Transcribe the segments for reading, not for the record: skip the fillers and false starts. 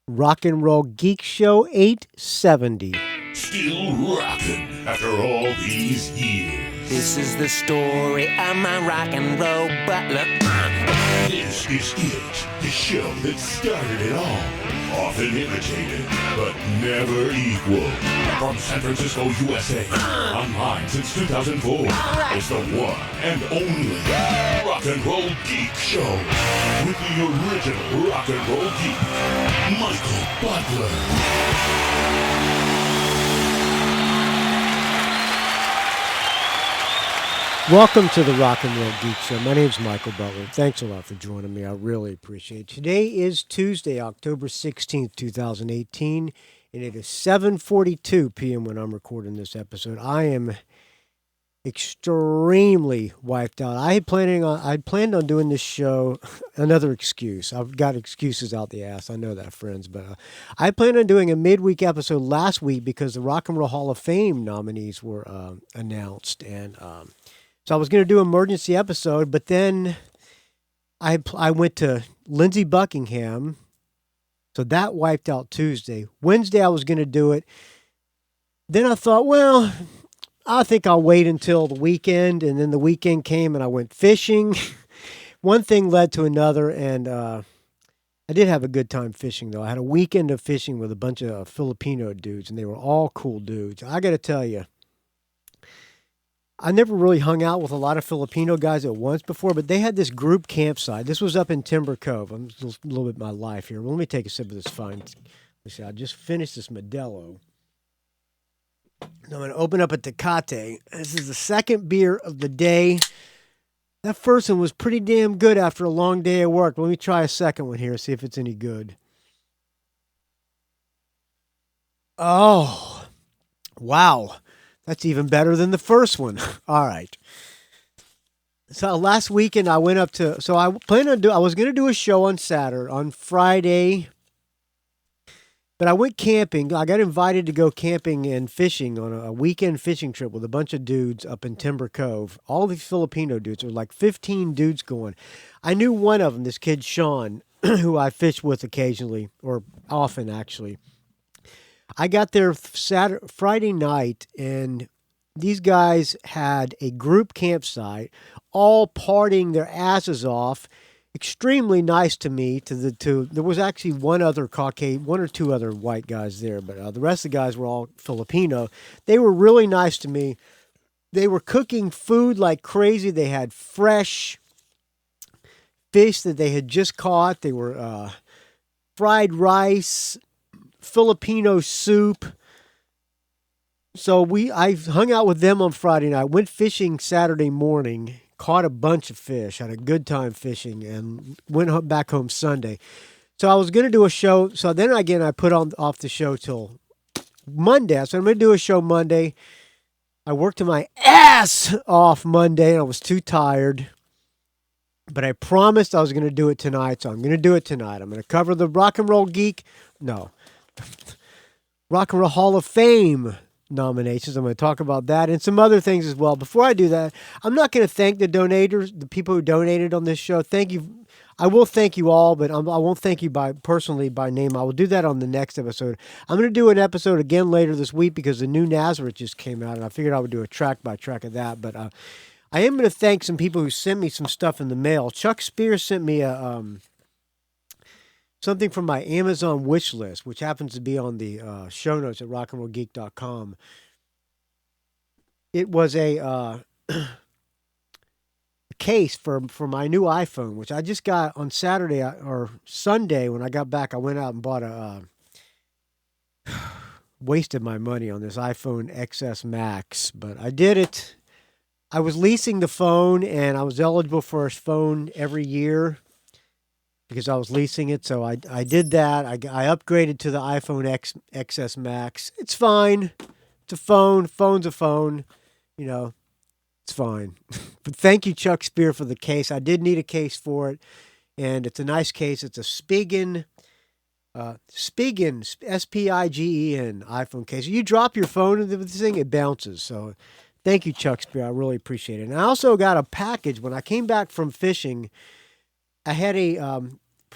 Rock and Roll Geek Show 870. Still rocking after all these years. This is the story of my rock and roll butler. This is it, the show that started it all. Often imitated, but never equal. From San Francisco, USA, online since 2004. It's the one and only Rock and Roll Geek Show. With the original rock and roll geek, Michael Butler. Welcome to the Rock and Roll Geek Show. My name's Michael Butler. Thanks a lot for joining me. I really appreciate it. Today is Tuesday, October 16th, 2018, and it is 7:42 p.m. when I'm recording this episode. I am extremely wiped out. I planned on doing this show, another excuse. I've got excuses out the ass. I know that, friends, but I planned on doing a midweek episode last week because the Rock and Roll Hall of Fame nominees were announced, and so I was going to do an emergency episode, but then I went to Lindsey Buckingham, so that wiped out Tuesday. Wednesday I was going to do it. Then I thought, well, I think I'll wait until the weekend, and then the weekend came and I went fishing. One thing led to another, and I did have a good time fishing, though. I had a weekend of fishing with a bunch of Filipino dudes, and they were all cool dudes. I got to tell you, I never really hung out with a lot of Filipino guys at once before, but they had this group campsite. This was up in Timber Cove. I'm just a little bit of my life here. Well, let me take a sip of this fine. Let's see, I just finished this Modelo. I'm going to open up a Tecate. This is the second beer of the day. That first one was pretty damn good after a long day at work. Let me try a second one here, see if it's any good. Oh, wow. That's even better than the first one. All right. So last weekend I went up to, so I was going to do a show on Friday, but I went camping. I got invited to go camping and fishing on a weekend fishing trip with a bunch of dudes up in Timber Cove. All these Filipino dudes. There were like 15 dudes going. I knew one of them, this kid Sean, who I fish with occasionally, or often actually. I got there Friday night, and these guys had a group campsite, all partying their asses off. Extremely nice to me. There was actually one or two other white guys there, but the rest of the guys were all Filipino. They were really nice to me. They were cooking food like crazy. They had fresh fish that they had just caught. They were fried rice, Filipino soup. So I hung out with them on Friday night, went fishing Saturday morning, caught a bunch of fish, had a good time fishing, and went back home Sunday. So I was going to do a show. So then again, I put off the show till Monday. So I'm going to do a show Monday. I worked my ass off Monday, and I was too tired. But I promised I was going to do it tonight, so I'm going to do it tonight. I'm going to cover the Rock and Roll Rock and Roll Hall of Fame nominations. I'm going to talk about that and some other things as well. Before I do that, I'm not going to thank the donators, the people who donated on this show. Thank you. I will thank you all, but I won't thank you personally by name. I will do that on the next episode. I'm going to do an episode again later this week because the new Nazareth just came out, and I figured I would do a track by track of that. But I am going to thank some people who sent me some stuff in the mail. Chuck Spears sent me something from my Amazon wish list, which happens to be on the show notes at rockandrollgeek.com. It was a case for my new iPhone, which I just got on Saturday or Sunday. When I got back, I went out and bought wasted my money on this iPhone XS Max, but I did it. I was leasing the phone, and I was eligible for a phone every year because I was leasing it. So I did that. I upgraded to the iPhone XS Max. It's fine. It's a phone. Phone's a phone. You know, it's fine. But thank you, Chuck Spear, for the case. I did need a case for it, and it's a nice case. It's a Segan, S-P-I-G-E-N iPhone case. You drop your phone into this thing, it bounces. So thank you, Chuck Spear. I really appreciate it. And I also got a package. When I came back from fishing, I had a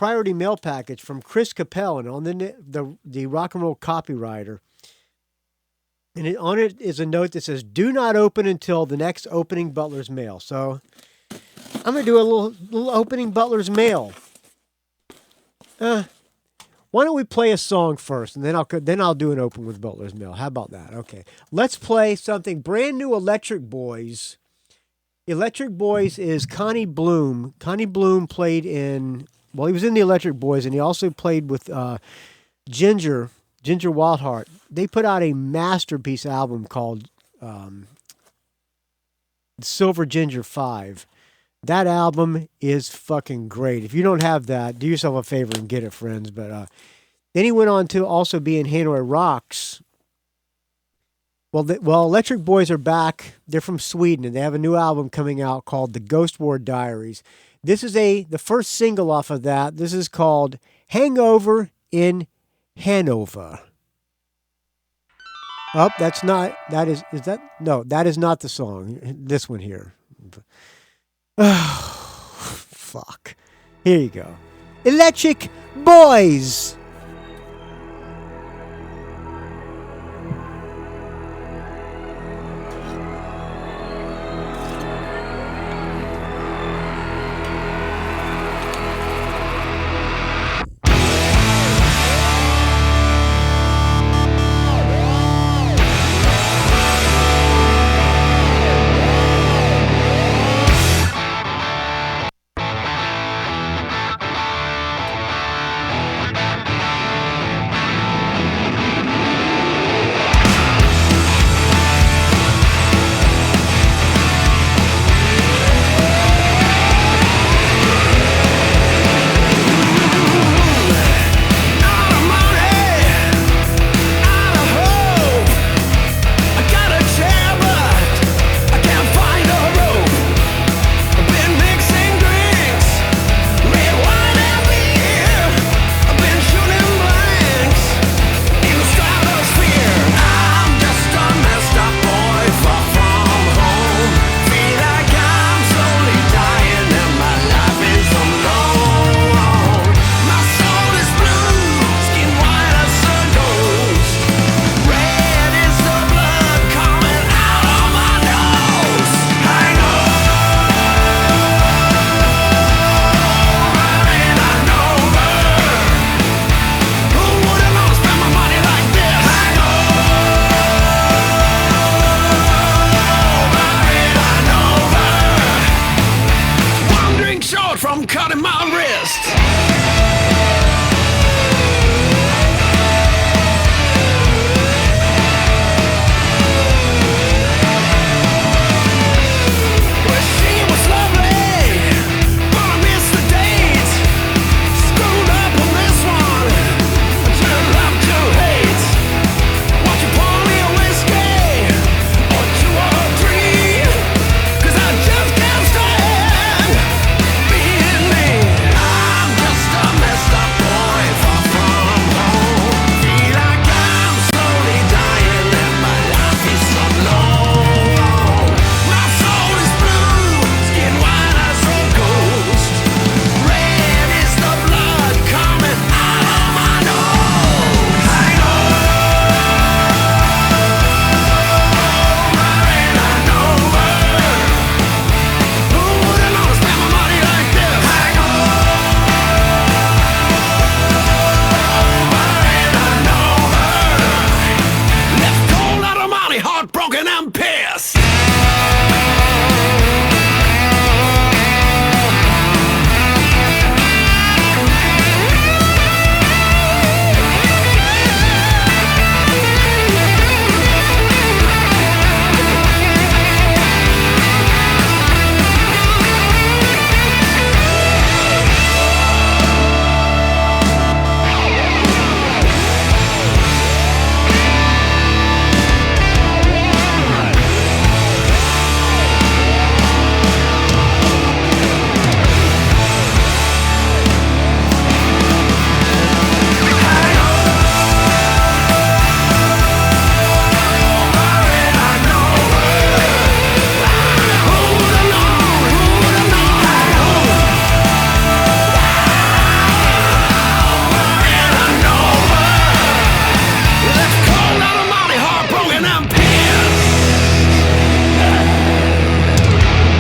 priority mail package from Chris Capel on the rock and roll copywriter. And on it is a note that says, "Do not open until the next opening Butler's mail." So I'm gonna do a little opening Butler's mail. Why don't we play a song first, and then I'll do an open with Butler's mail. How about that? Okay, let's play something brand new. Electric Boys. Electric Boys is Connie Bloom. Connie Bloom played in. Well, he was in the Electric Boys, and he also played with Ginger Wildheart. They put out a masterpiece album called Silver Ginger 5. That album is fucking great. If you don't have that, do yourself a favor and get it, friends. But then he went on to also be in Hanoi Rocks. Well, Electric Boys are back. They're from Sweden, and they have a new album coming out called The Ghost War Diaries. This is the first single off of that. This is called Hangover in Hanover. Oh, that's not. That is that? No, that is not the song. This one here. Oh, fuck. Here you go. Electric Boys.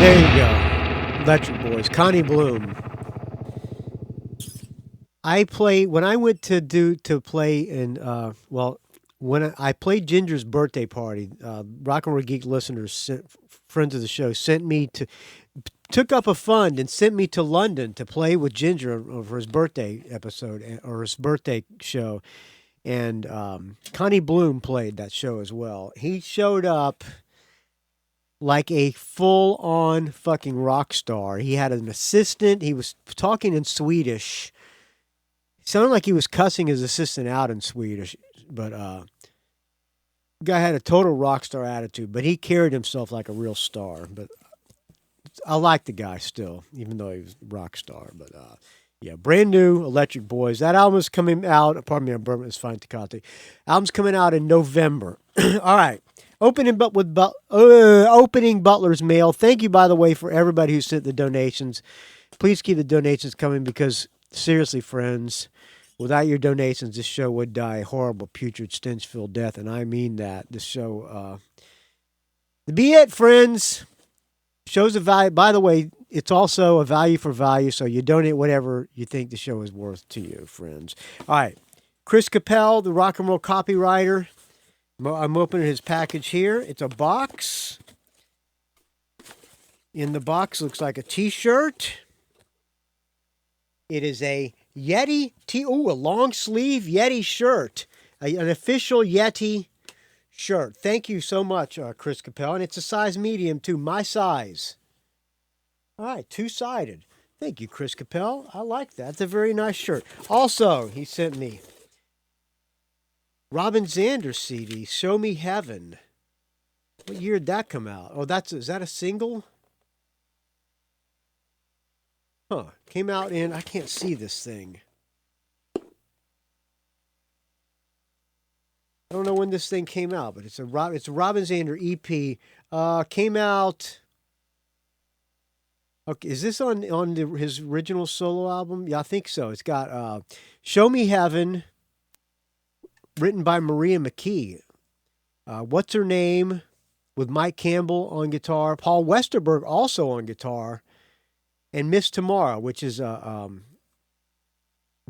There you go. Electric Boys. Connie Bloom. When I went to play in, when I played Ginger's birthday party, Rock and Roll Geek listeners, friends of the show, took up a fund and sent me to London to play with Ginger for his birthday episode or his birthday show. And Connie Bloom played that show as well. He showed up like a full-on fucking rock star. He had an assistant. He was talking in Swedish. It sounded like he was cussing his assistant out in Swedish, but guy had a total rock star attitude, but he carried himself like a real star. But I like the guy still, even though he was a rock star. But yeah, brand new Electric Boys. That album is coming out. Pardon me, I'm Burma. It's fine, Tecate. Album's coming out in November. All right. Opening Butler's Mail. Thank you, by the way, for everybody who sent the donations. Please keep the donations coming because, seriously, friends, without your donations, this show would die a horrible, putrid, stench-filled death, and I mean that. This show, be it, friends. Show's a value. By the way, it's also a value for value, so you donate whatever you think the show is worth to you, friends. All right. Chris Capel, the rock and roll copywriter. I'm opening his package here. It's a box. In the box looks like a T-shirt. It is a Yeti a long sleeve Yeti shirt, an official Yeti shirt. Thank you so much, Chris Capel, and it's a size medium too, my size. All right, two-sided. Thank you, Chris Capel. I like that. It's a very nice shirt. Also, he sent me Robin Zander CD, Show Me Heaven. What year did that come out? Oh, is that a single? Huh. Came out in, I can't see this thing. I don't know when this thing came out, but it's a Robin Zander EP. Came out. Okay, is this on his original solo album? Yeah, I think so. It's got Show Me Heaven, written by Maria McKee. What's Her Name, with Mike Campbell on guitar. Paul Westerberg also on guitar. And Miss Tomorrow, which is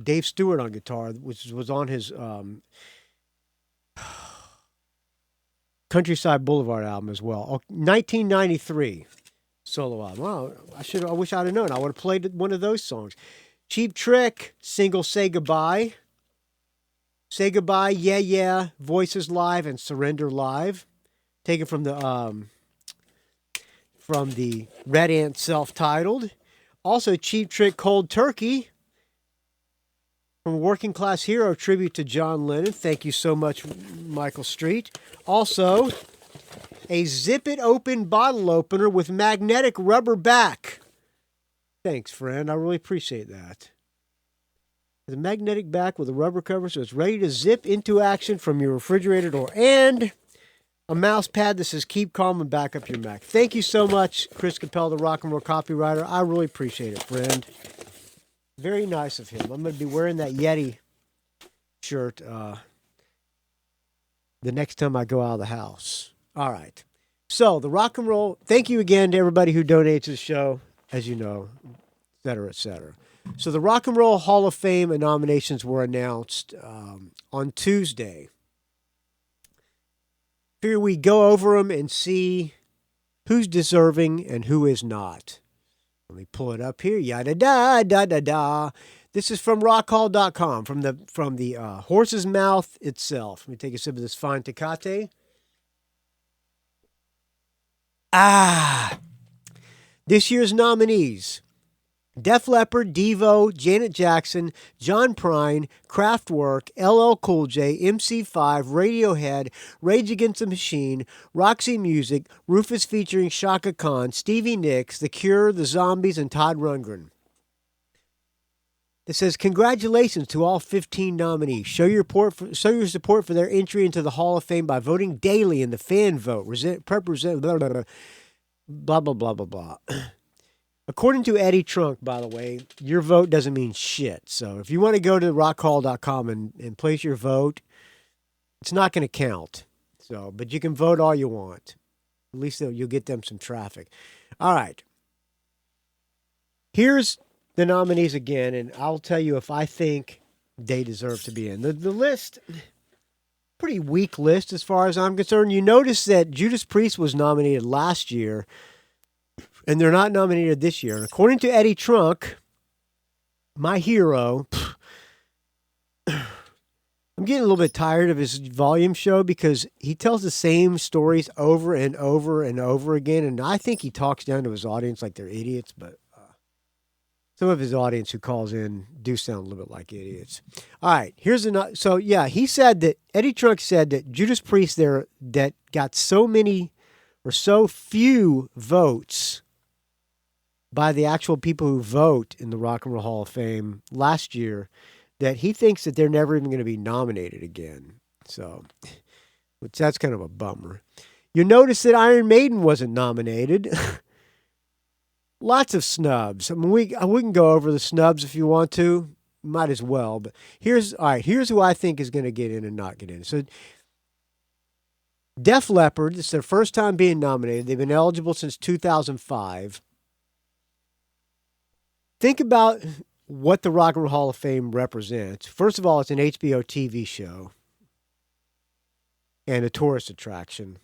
Dave Stewart on guitar, which was on his Countryside Boulevard album as well. 1993 solo album. Wow, I wish I'd have known. I would have played one of those songs. Cheap Trick, single Say Goodbye. Say Goodbye, Yeah Yeah, Voices Live, and Surrender Live. Taken from the Red Ant self-titled. Also, Cheap Trick, Cold Turkey. From Working Class Hero, tribute to John Lennon. Thank you so much, Michael Street. Also, a Zip It Open bottle opener with magnetic rubber back. Thanks, friend. I really appreciate that. The magnetic back with a rubber cover, so it's ready to zip into action from your refrigerator door. And a mouse pad that says keep calm and back up your Mac. Thank you so much, Chris Capel, the rock and roll copywriter. I really appreciate it, friend. Very nice of him. I'm going to be wearing that Yeti shirt the next time I go out of the house. All right. So the rock and roll, thank you again to everybody who donates to the show, as you know, et cetera, et cetera. So the Rock and Roll Hall of Fame nominations were announced on Tuesday. Here we go over them and see who's deserving and who is not. Let me pull it up here. Yada da da da da. This is from rockhall.com, from the horse's mouth itself. Let me take a sip of this fine Tecate. This year's nominees: Def Leppard, Devo, Janet Jackson, John Prine, Kraftwerk, LL Cool J, MC5, Radiohead, Rage Against the Machine, Roxy Music, Rufus featuring Shaka Khan, Stevie Nicks, The Cure, The Zombies, and Todd Rundgren. It says, congratulations to all 15 nominees. Show your support for their entry into the Hall of Fame by voting daily in the fan vote. Blah, blah, blah, blah, blah. According to Eddie Trunk, by the way, your vote doesn't mean shit. So if you want to go to rockhall.com and place your vote, it's not going to count. So, but you can vote all you want. At least you'll get them some traffic. All right. Here's the nominees again, and I'll tell you if I think they deserve to be in. The list, pretty weak list as far as I'm concerned. You notice that Judas Priest was nominated last year, and they're not nominated this year. And according to Eddie Trunk, my hero, I'm getting a little bit tired of his volume show because he tells the same stories over and over and over again, and I think he talks down to his audience like they're idiots, but some of his audience who calls in do sound a little bit like idiots. All right, here's another. So, yeah, he said that Eddie Trunk said that Judas Priest there that got so many or so few votes by the actual people who vote in the Rock and Roll Hall of Fame last year that he thinks that they're never even going to be nominated again. So, which that's kind of a bummer. You notice that Iron Maiden wasn't nominated. Lots of snubs. I mean, we can go over the snubs if you want to. Might as well. But here's who I think is going to get in and not get in. So, Def Leppard, it's their first time being nominated. They've been eligible since 2005. Think about what the Rock and Roll Hall of Fame represents. First of all, it's an HBO TV show and a tourist attraction.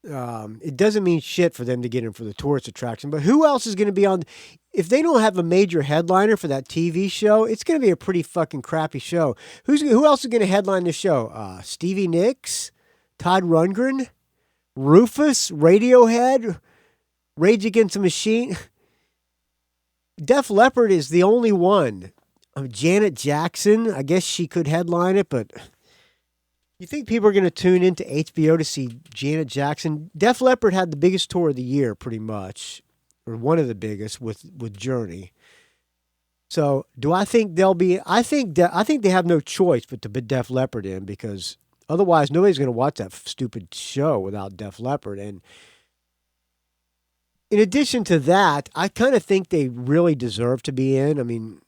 It doesn't mean shit for them to get in for the tourist attraction, but who else is going to be on? If they don't have a major headliner for that TV show, it's going to be a pretty fucking crappy show. Who else is going to headline the show? Stevie Nicks, Todd Rundgren, Rufus, Radiohead, Rage Against the Machine. Def Leppard is the only one. Janet Jackson, I guess she could headline it, but you think people are going to tune into HBO to see Janet Jackson? Def Leppard had the biggest tour of the year, pretty much, or one of the biggest with Journey. So, do I think they'll be? I think they have no choice but to put Def Leppard in because otherwise nobody's going to watch that stupid show without Def Leppard. And in addition to that, I kind of think they really deserve to be in. I mean,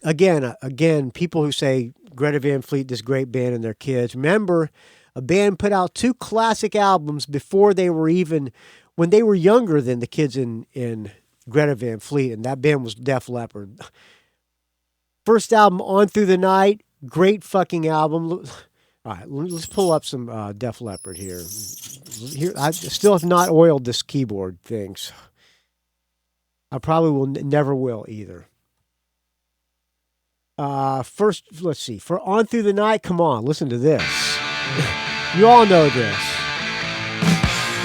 again, people who say Greta Van Fleet, this great band, and their kids. Remember, a band put out 2 classic albums before they were even, when they were younger than the kids in Greta Van Fleet, and that band was Def Leppard. First album, On Through the Night, great fucking album. All right, let's pull up some Def Leppard here. I still have not oiled this keyboard things. I probably will never will either. First, let's see. For On Through the Night, come on, listen to this. You all know this.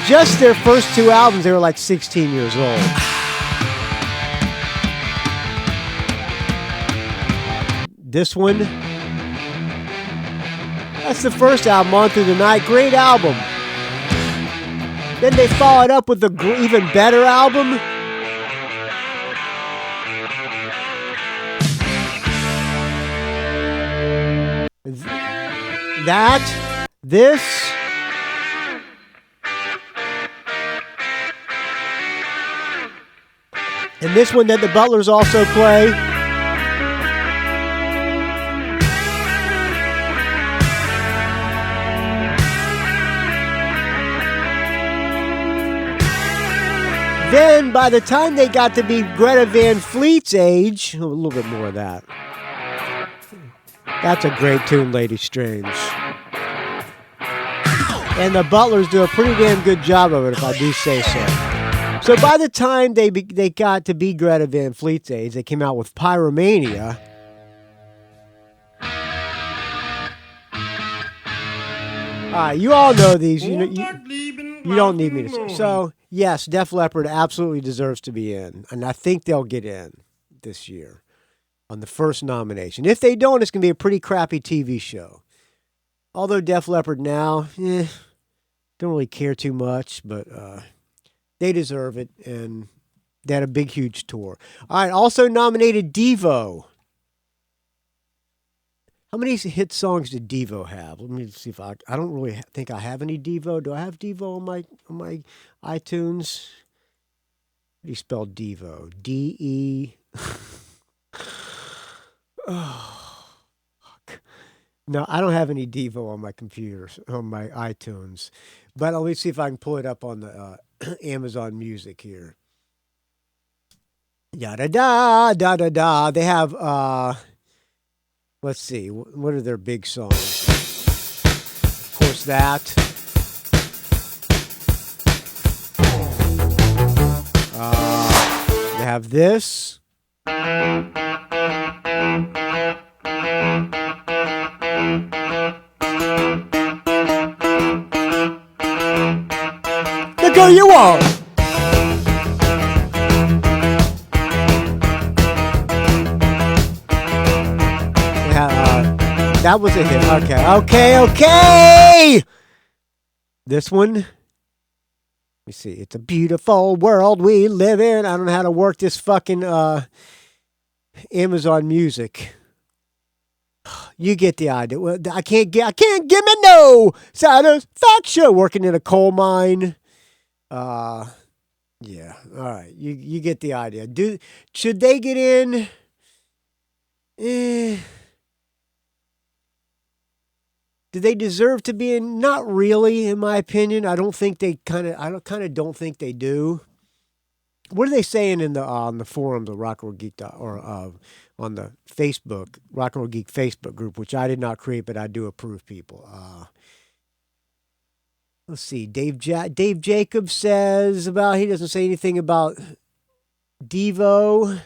Just their first 2 albums, they were like 16 years old. This one, that's the first album, On Through the Night. Great album. Then they followed up with the even better album. This, and this one that the Butlers also play. Then, by the time they got to be Greta Van Fleet's age, a little bit more of that. That's a great tune, Lady Strange. And the Butlers do a pretty damn good job of it, if I do say so. So by the time they got to be Greta Van Fleet's age, they came out with Pyromania. You all know these. You don't need me to say. So, yes, Def Leppard absolutely deserves to be in. And I think they'll get in this year on the first nomination. If they don't, it's going to be a pretty crappy TV show. Although Def Leppard now, don't really care too much, but they deserve it. And they had a big, huge tour. All right, also nominated Devo. How many hit songs did Devo have? Let me see if I don't really think I have any Devo. Do I have Devo on my iTunes? How do you spell Devo? D-E... Oh, fuck. No, I don't have any Devo on my computer, on my iTunes. But let me see if I can pull it up on the Amazon Music here. Yada da da da da. They have let's see, what are their big songs? Of course, that. They have this. Look who you are. That was a hit. Okay. This one. Let me see. It's a beautiful world we live in. I don't know how to work this fucking Amazon Music. You get the idea. Well, I can't give me no satisfaction working in a coal mine. Yeah. All right. You get the idea. Should they get in? Do they deserve to be in? Not really, in my opinion. I don't think they don't think they do. What are they saying in the on the forum, the Rock and Roll Geek or on the Facebook Rock and Roll Geek Facebook group, which I did not create, but I do approve people. Let's see. Dave Jacobs says he doesn't say anything about Devo.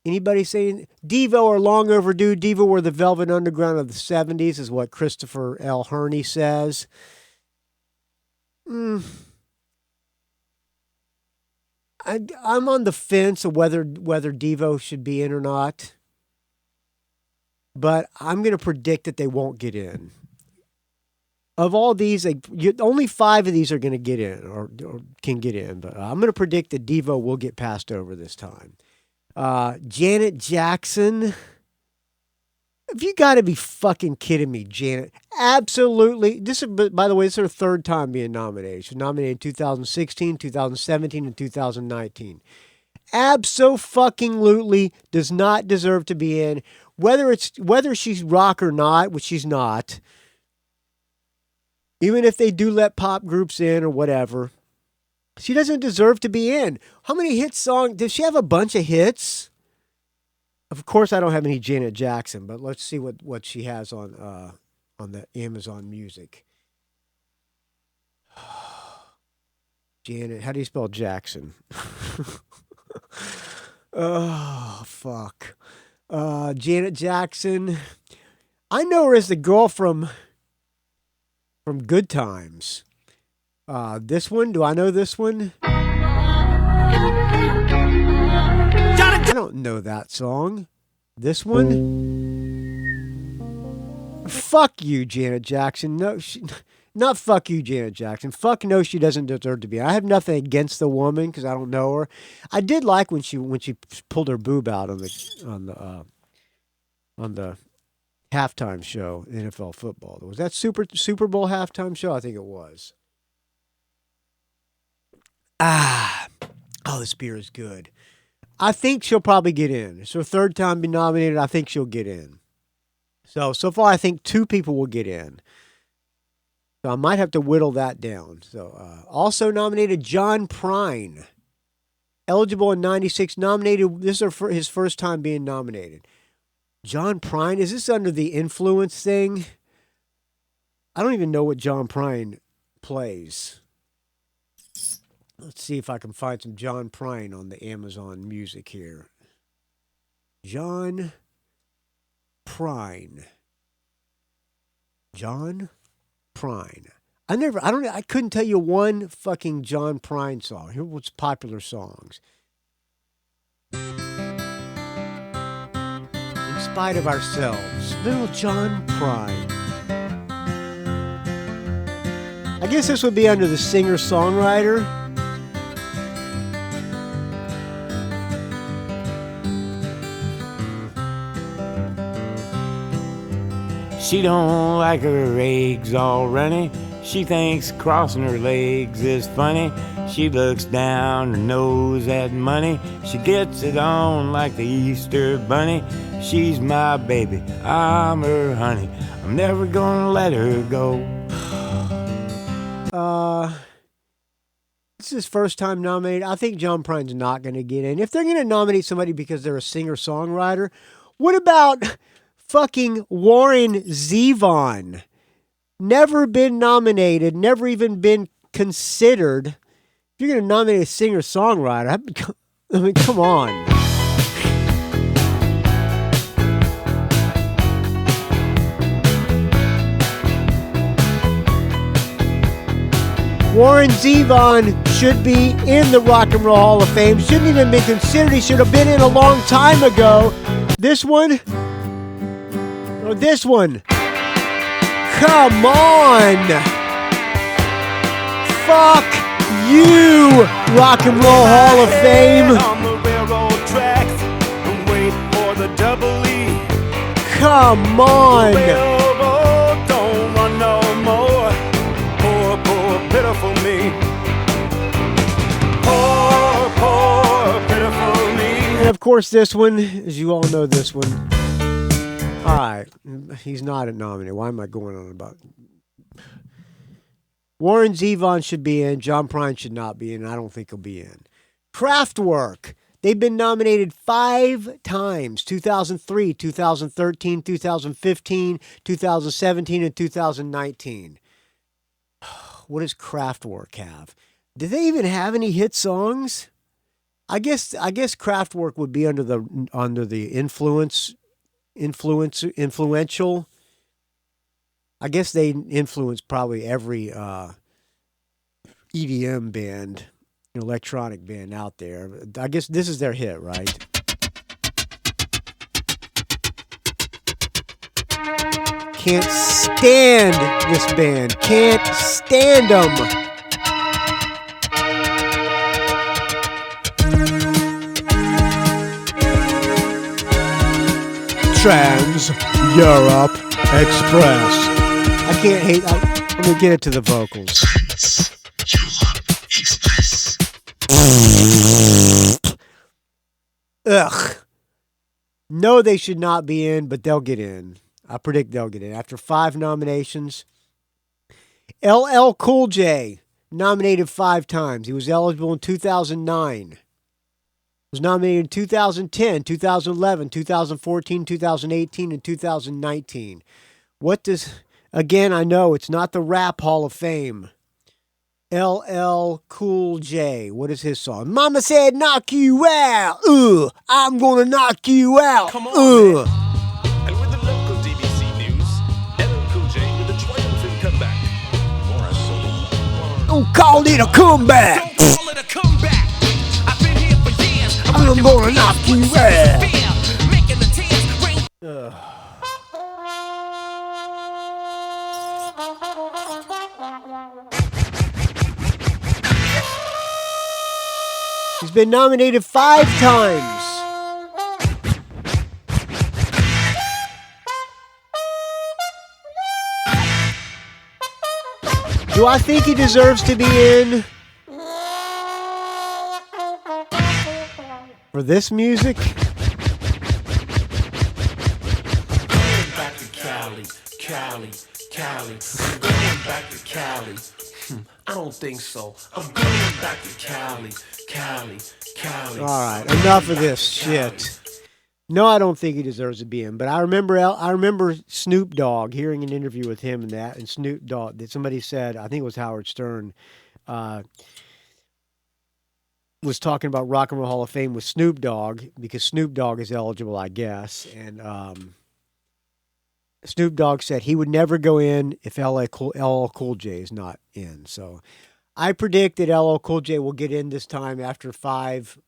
Anybody saying Devo are long overdue? Devo were the Velvet Underground of the 70s, is what Christopher L. Herney says. I'm on the fence of whether Devo should be in or not. But I'm going to predict that they won't get in. Of all these, only 5 of these are going to get in or can get in. But I'm going to predict that Devo will get passed over this time. Janet Jackson. Have you got to be fucking kidding me, Janet? Absolutely. By the way, this is her 3rd time being nominated. She was nominated in 2016, 2017, and 2019. Abso-fucking-lutely does not deserve to be in. Whether she's rock or not, which she's not. Even if they do let pop groups in or whatever. She doesn't deserve to be in. How many hit songs? Does she have a bunch of hits? Of course, I don't have any Janet Jackson, but let's see what she has on the Amazon Music. Janet, how do you spell Jackson? Oh, fuck. Janet Jackson. I know her as the girl from Good Times. This one, do I know this one? I don't know that song. This one? Fuck you, Janet Jackson. No, not fuck you, Janet Jackson. Fuck no, she doesn't deserve to be. I have nothing against the woman because I don't know her. I did like when she pulled her boob out on the halftime show in NFL football. Was that Super Bowl halftime show? I think it was. Oh, this beer is good. I think she'll probably get in. It's her 3rd time being nominated. I think she'll get in. So far, I think 2 people will get in. So I might have to whittle that down. So also nominated, John Prine. Eligible in 96. Nominated. This is his 1st time being nominated. John Prine. Is this under the influence thing? I don't even know what John Prine plays. Let's see if I can find some John Prine on the Amazon Music here. John Prine. John Prine. I couldn't tell you one fucking John Prine song. Here what's popular songs. In Spite of Ourselves. Little John Prine. I guess this would be under the singer-songwriter. She don't like her eggs all runny. She thinks crossing her legs is funny. She looks down her nose at money. She gets it on like the Easter bunny. She's my baby, I'm her honey. I'm never gonna let her go. This is his first time nominated. I think John Prine's not going to get in. If they're going to nominate somebody because they're a singer-songwriter, what about fucking Warren Zevon? Never been nominated, never even been considered. If you're going to nominate a singer-songwriter, I mean, come on. Warren Zevon should be in the Rock and Roll Hall of Fame. Shouldn't even be considered. He should have been in a long time ago. This one? Or this one? Come on! Fuck you, Rock and Roll Hall of Fame! On the railroad tracks and wait for the double E. Come on! Railroad don't run no more. Poor, poor, pitiful me. Poor, poor, pitiful me. And of course, this one, as you all know, this one. All right, he's not a nominee. Why am I going on about? Warren Zevon should be in. John Prine should not be in. I don't think he'll be in. Kraftwerk. They've been nominated 5 times: 2003, 2013, 2015, 2017, and 2019. What does Kraftwerk have? Do they even have any hit songs? I guess Kraftwerk would be under the influential. I guess they influence probably every EDM band, electronic band out there. I guess this is their hit, right? Can't stand this band. Can't stand them. Trans Europe Express. I can't hate. Let me get it to the vocals. Ugh. No, they should not be in, but they'll get in. I predict they'll get in. After 5 nominations, LL Cool J, nominated 5 times. He was eligible in 2009. Was nominated in 2010, 2011, 2014, 2018, and 2019. What does... Again, I know it's not the Rap Hall of Fame. LL Cool J. What is his song? Mama said knock you out. I'm gonna knock you out. Come on, man. And with the local DBC news, LL Cool J with a triumphant comeback. Don't call it a comeback. Don't call it a comeback. I've been here for years. I'm gonna knock you out. Making the tears rain. He's been nominated 5 times. Do I think he deserves to be in for this music? Back to Cali. I'm going back to Cali. I don't think so. I'm going back to Cali. All right, enough of this shit. No, I don't think he deserves to be in. But I remember Snoop Dogg, hearing an interview with him and Snoop Dogg that somebody said, I think it was Howard Stern, was talking about Rock and Roll Hall of Fame with Snoop Dogg because Snoop Dogg is eligible, I guess, and Snoop Dogg said he would never go in if LL Cool J is not in. So I predict that LL Cool J will get in this time after 5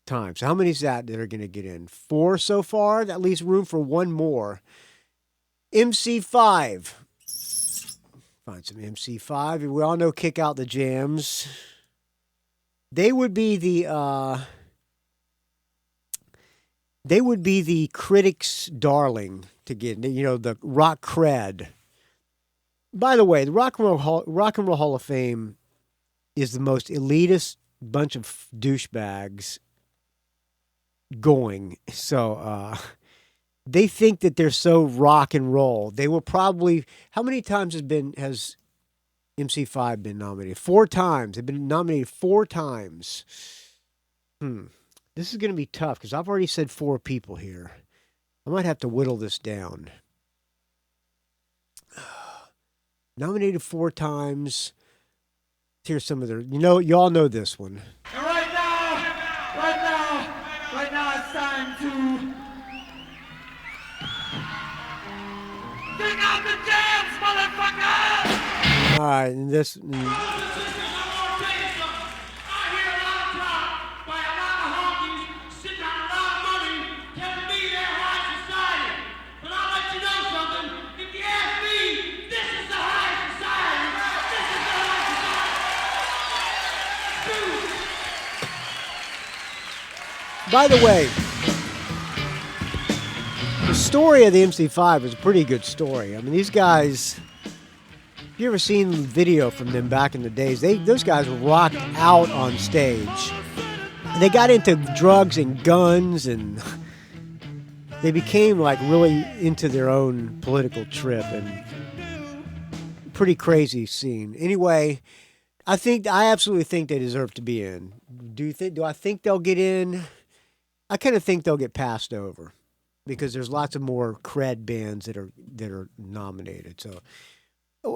times. How many is that are going to get in? 4 so far? That leaves room for 1 more. MC5. Find some MC5. We all know Kick Out the Jams. They would be the critics' darling to get, the rock cred. By the way, the Rock and Roll Hall of Fame is the most elitist bunch of douchebags going. So they think that they're so rock and roll. They will probably. How many times has MC5 been nominated? 4 times. They've been nominated 4 times. This is going to be tough because I've already said 4 people here. I might have to whittle this down. Nominated 4 times. Here's some of their. You all know this one. And right now it's time to kick out the jams, motherfucker! All right, and this. By the way, the story of the MC5 is a pretty good story. I mean, these guys, if you ever seen video from them back in the days, those guys rocked out on stage. And they got into drugs and guns, and they became like really into their own political trip, and pretty crazy scene. Anyway, I absolutely think they deserve to be in. Do I think they'll get in? I kind of think they'll get passed over because there's lots of more cred bands that are nominated. So,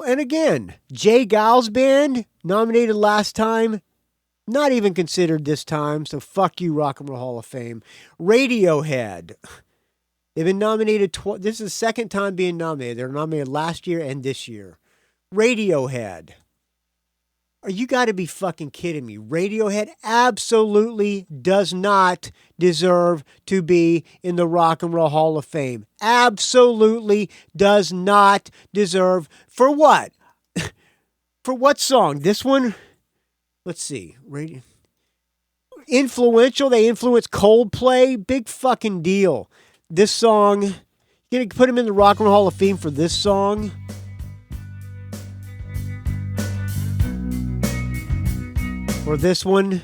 and again, Jay Giles' band nominated last time, not even considered this time. So fuck you, Rock and Roll Hall of Fame. Radiohead, they've been nominated. This is the second time being nominated. They were nominated last year and this year. Radiohead. You got to be fucking kidding me. Radiohead absolutely does not deserve to be in the Rock and Roll Hall of Fame. Absolutely does not deserve. For what? For what song? This one? Let's see. Influential. They influenced Coldplay. Big fucking deal. This song. You're going to put him in the Rock and Roll Hall of Fame for this song? Or this one.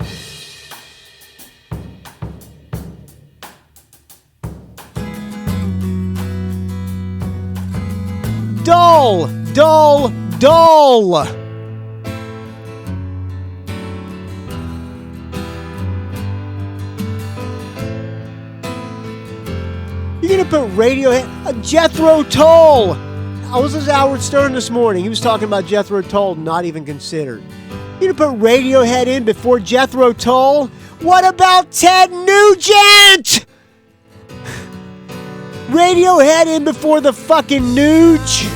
Dull, dull, dull. You're going to put Radiohead, Jethro Tull. I was with Howard Stern this morning. He was talking about Jethro Tull, not even considered. You gonna put Radiohead in before Jethro Tull? What about Ted Nugent? Radiohead in before the fucking Nuge?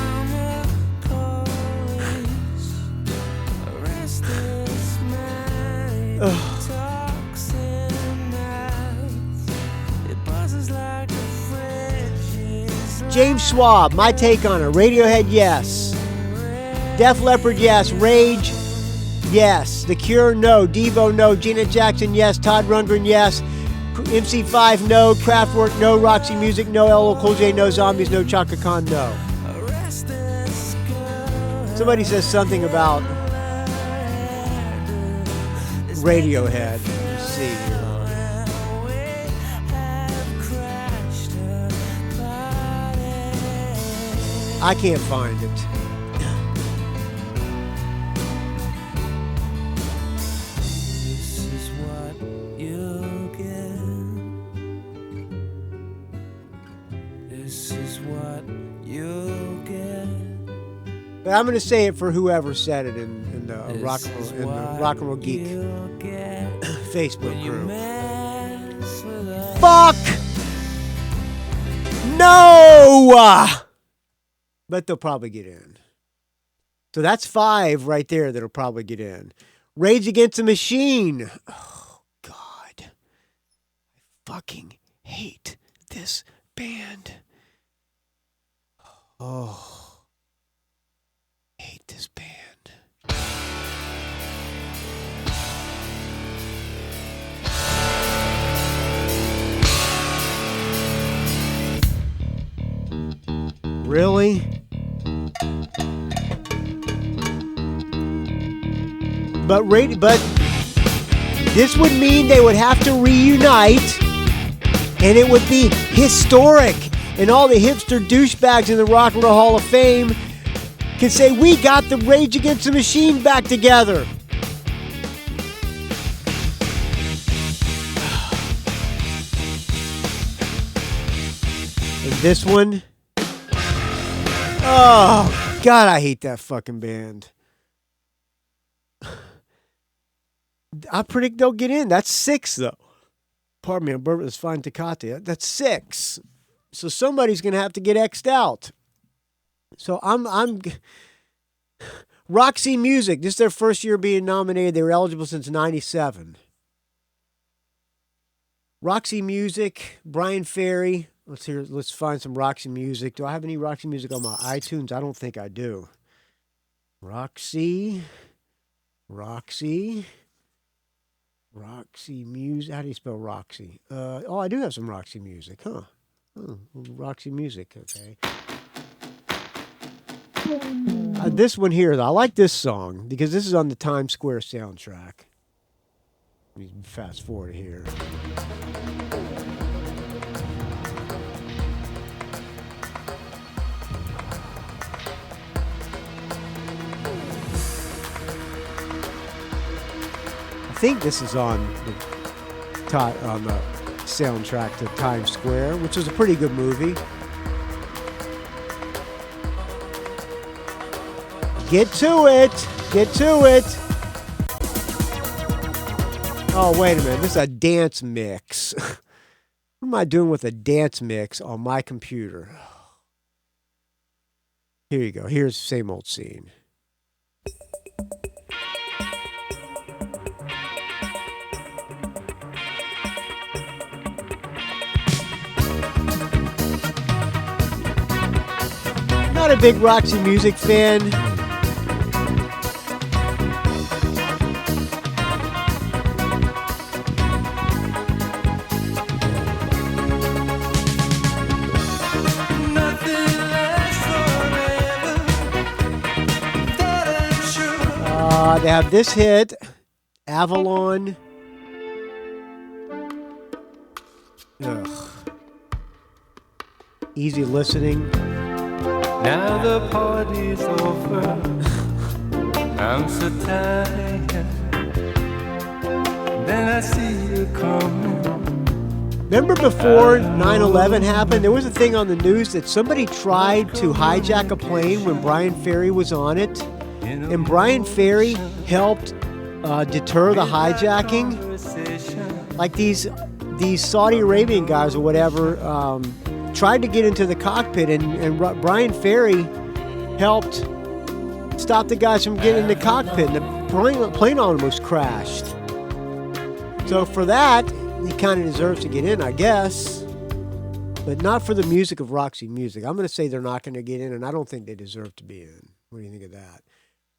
James Schwab, my take on it. Radiohead, yes. Def Leppard, yes. Rage, yes. The Cure, no. Devo, no. Janet Jackson, yes. Todd Rundgren, yes. MC5, no. Kraftwerk, no. Roxy Music, no. LL Cool J, no. Zombies, no. Chaka Khan, no. Somebody says something about Radiohead. Let's see here. I can't find it. This is what you'll get. This is what you'll get. But I'm going to say it for whoever said it in the Rock and Roll Geek Facebook group. Fuck no! But they'll probably get in. So that's 5 right there that'll probably get in. Rage Against the Machine. Oh, God. I fucking hate this band. Oh. I hate this band. Really? but this would mean they would have to reunite, and it would be historic. And all the hipster douchebags in the Rock and Roll Hall of Fame can say, we got the Rage Against the Machine back together. And this one, oh, God, I hate that fucking band. I predict they'll get in. That's 6, though. Pardon me, I'm burping this fine Tecate. That's 6. So somebody's going to have to get X'd out. So I'm Roxy Music. This is their first year being nominated. They were eligible since 97. Roxy Music, Brian Ferry. Let's find some Roxy Music. Do I have any Roxy Music on my iTunes? I don't think I do. Roxy Music. How do you spell Roxy? I do have some Roxy Music, huh? Roxy Music, okay. This one here, I like this song because this is on the Times Square soundtrack. Let me fast forward here. I think this is on the soundtrack to Times Square, which was a pretty good movie. Get to it. Oh, wait a minute. This is a dance mix. What am I doing with a dance mix on my computer? Here you go. Here's the same old scene. Not a big Roxy Music fan. They have this hit, Avalon. Ugh. Easy listening. Now the party's over. I'm so tired. Then I see you coming. Remember before 9/11 happened, there was a thing on the news that somebody tried to hijack a plane when Brian Ferry was on it. And Brian Ferry helped deter the hijacking. Like these Saudi Arabian guys or whatever tried to get into the cockpit, and Brian Ferry helped stop the guys from getting in the cockpit, and the plane almost crashed. So for that, he kind of deserves to get in, I guess. But not for the music of Roxy Music. I'm going to say they're not going to get in, and I don't think they deserve to be in. What do you think of that?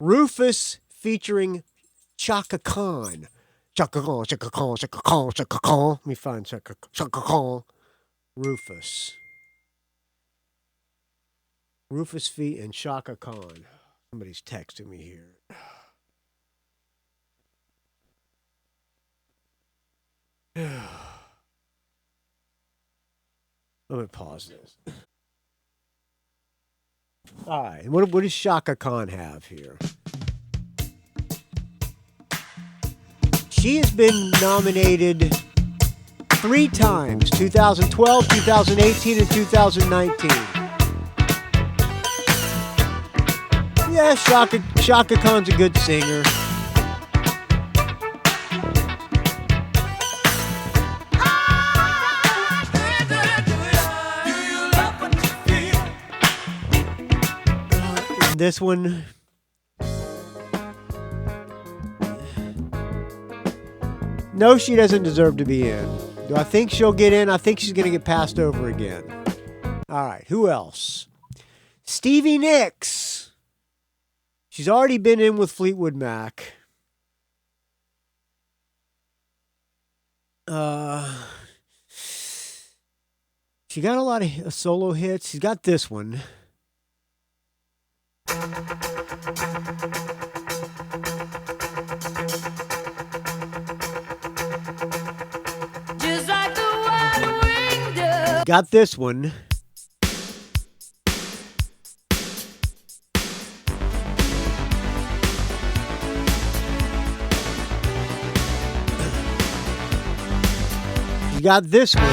Rufus featuring Chaka Khan. Chaka Khan, Chaka Khan, Chaka Khan, Chaka Khan. Let me find Chaka Khan. Rufus. Rufus feat and Chaka Khan. Somebody's texting me here. Let me pause this. All right, what does Chaka Khan have here? She has been nominated 3 times, 2012, 2018, and 2019. Yeah, Chaka Khan's a good singer. This one, no, she doesn't deserve to be in. Do I think she'll get in? I think she's going to get passed over again. All right, who else? Stevie Nicks. She's already been in with Fleetwood Mac. She got a lot of solo hits. She's got this one. got this one. She's got this one.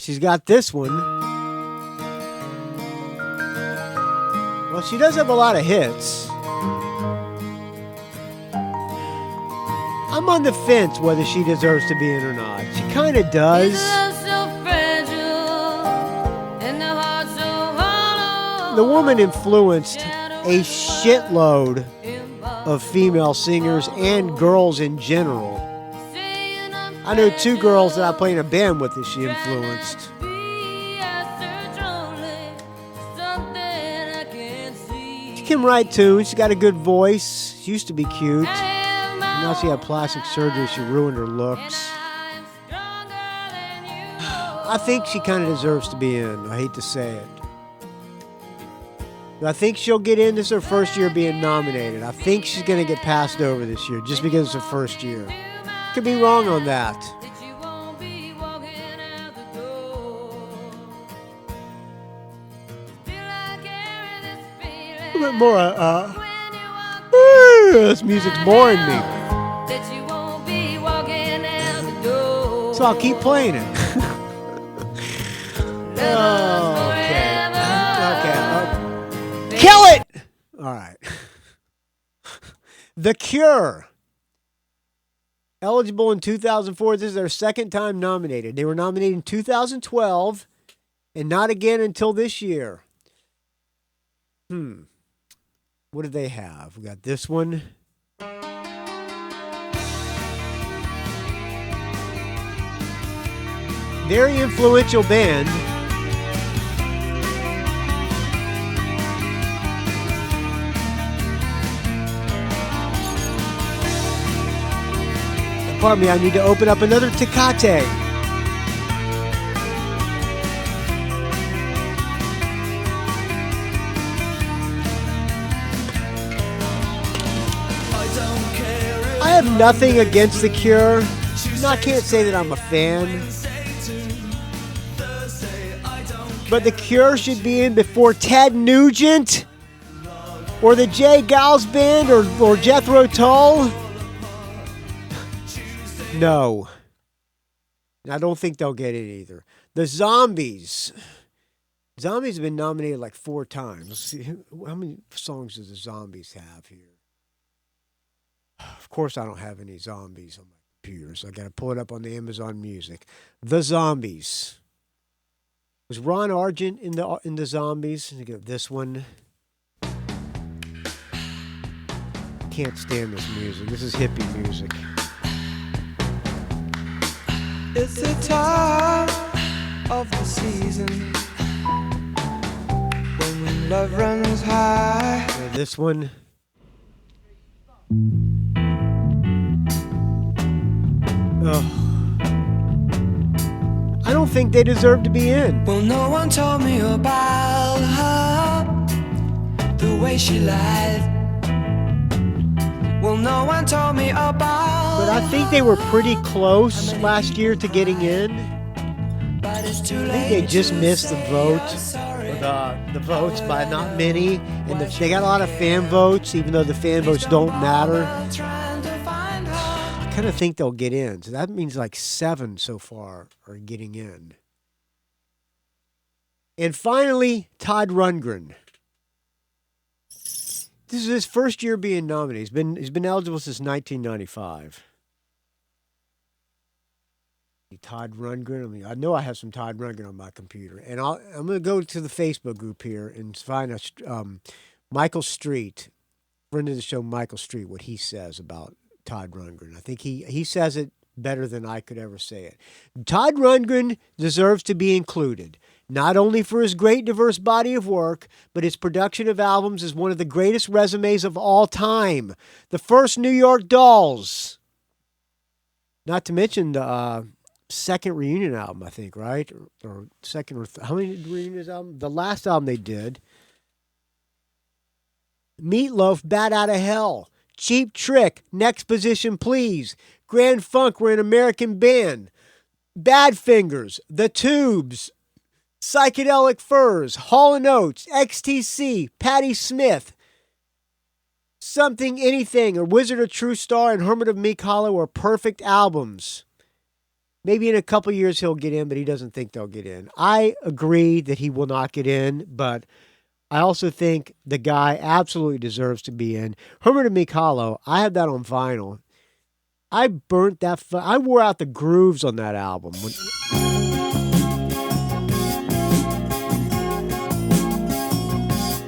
She's got this one. Well, she does have a lot of hits. I'm on the fence whether she deserves to be in or not. She kind of does. The woman influenced a shitload of female singers and girls in general. I know two girls that I play in a band with that she influenced. She can write tunes. She's got a good voice. She used to be cute. Now she had plastic surgery. She ruined her looks. I think she kind of deserves to be in. I hate to say it. But I think she'll get in. This is her first year being nominated. I think she's going to get passed over this year just because it's her first year. Could be wrong on that. A little bit more, this music's boring me. So I'll keep playing it. Okay. Kill it! All right. The Cure. Eligible in 2004. This is their second time nominated. They were nominated in 2012 and not again until this year. What do they have? We got this one. Very influential band. Pardon me, I need to open up another Tecate. I have nothing against The Cure. I can't say that I'm a fan. But The Cure should be in before Ted Nugent or the Jay Giles Band or Jethro Tull. No. I don't think they'll get it either. The Zombies. Zombies have been nominated like 4 times. Let's see, how many songs does the Zombies have here? Of course, I don't have any Zombies on my computer, so I got to pull it up on the Amazon Music. The Zombies. Was Ron Argent in the Zombies? I get this one. Can't stand this music. This is hippie music. It's the time of the season when love runs high. Yeah, this one. Oh. I don't think they deserve to be in. Well, no one told me about her, the way she lied. Well, no one told me about. But I think they were pretty close last year to getting in. I think they just missed the vote, the votes by not many, and they got a lot of fan votes, even though the fan votes don't matter. I kind of think they'll get in, so that means like 7 so far are getting in. And finally, Todd Rundgren. This is his first year being nominated. He's been eligible since 1995. Todd Rundgren. I know I have some Todd Rundgren on my computer, and I'm going to go to the Facebook group here and find Michael Street, friend of the show, Michael Street, what he says about Todd Rundgren. I think he says it better than I could ever say it. Todd Rundgren deserves to be included. Not only for his great diverse body of work, but his production of albums is one of the greatest resumes of all time. The first New York Dolls. Not to mention the second reunion album, I think, right? Or second or how many reunions albums? The last album they did. Meatloaf, Bat Out of Hell. Cheap Trick, Next Position Please. Grand Funk, We're an American Band. Badfingers, The Tubes, Psychedelic Furs, Hall & Oates, XTC, Patti Smith, Something Anything, or Wizard of True Star and Hermit of Meek Hollow are perfect albums. Maybe in a couple years he'll get in, but he doesn't think they'll get in. I agree that he will not get in, but I also think the guy absolutely deserves to be in. Hermit of Meek Hollow, I have that on vinyl. I burnt that. I wore out the grooves on that album.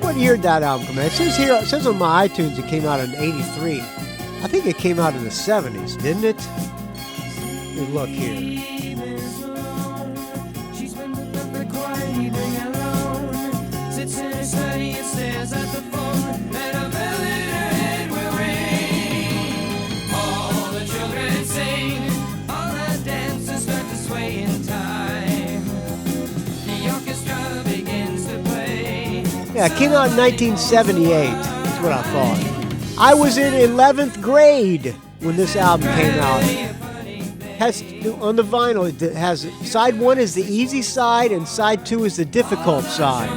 What year did that album come out? It says here. It says on my iTunes it came out in '83. I think it came out in the '70s, didn't it? Let me look here. Yeah, it came out in 1978. That's what I thought. I was in 11th grade when this album came out. Has on the vinyl, it has side 1 is the easy side and side 2 is the difficult side.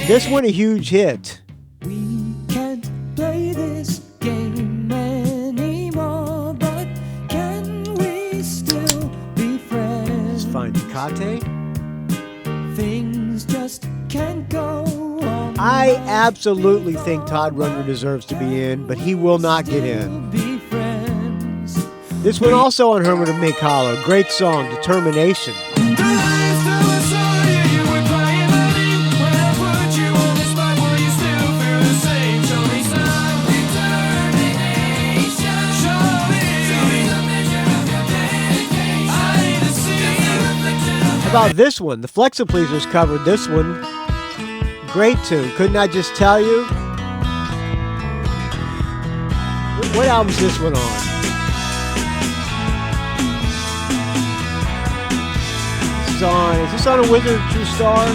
This one a huge hit. We can't play this game anymore, but can we still be friends? Let's find Kate. Things just can't go on. I absolutely think Todd Rundgren deserves to be in, but he will not get in. This one also on Hermit of Meek Hollow. Great song, Determination. How about this one? The Flexipleasers covered this one. Great tune. Couldn't I just tell you? What album's this one on? Is this on a Wizard of True Star?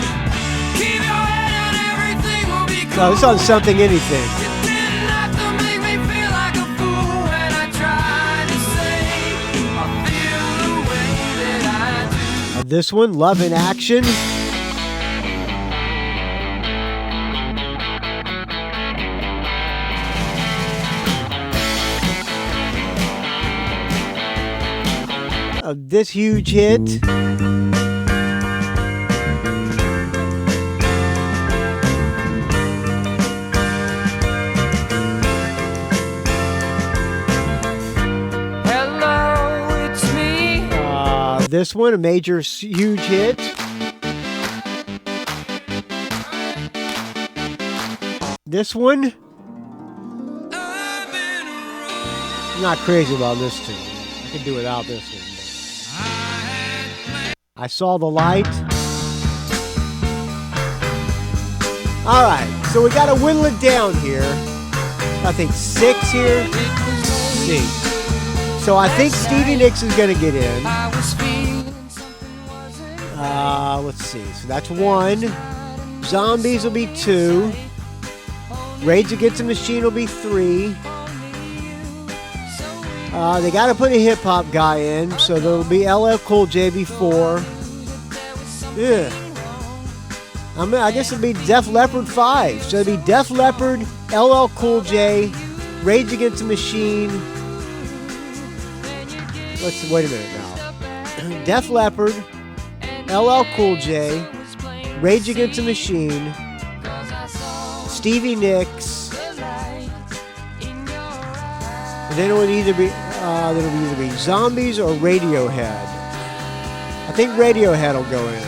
No, this is on Something Anything. This one, Love in Action. This huge hit. This one, a major, huge hit. This one, I'm not crazy about this tune. I could do without this one. I Saw the Light. All right, so we got to whittle it down here. I think 6 here. C. So I think Stevie Nicks is going to get in. Let's see. So that's 1. Zombies will be 2. Rage Against the Machine will be 3. They got to put a hip hop guy in, so there'll be LL Cool J be 4. Yeah. I guess it'll be Def Leppard 5. So it'll be Def Leppard, LL Cool J, Rage Against the Machine. Wait a minute now. Def Leppard, LL Cool J, Rage Against the Machine, Stevie Nicks, and then it'll either be Zombies or Radiohead. I think Radiohead will go in.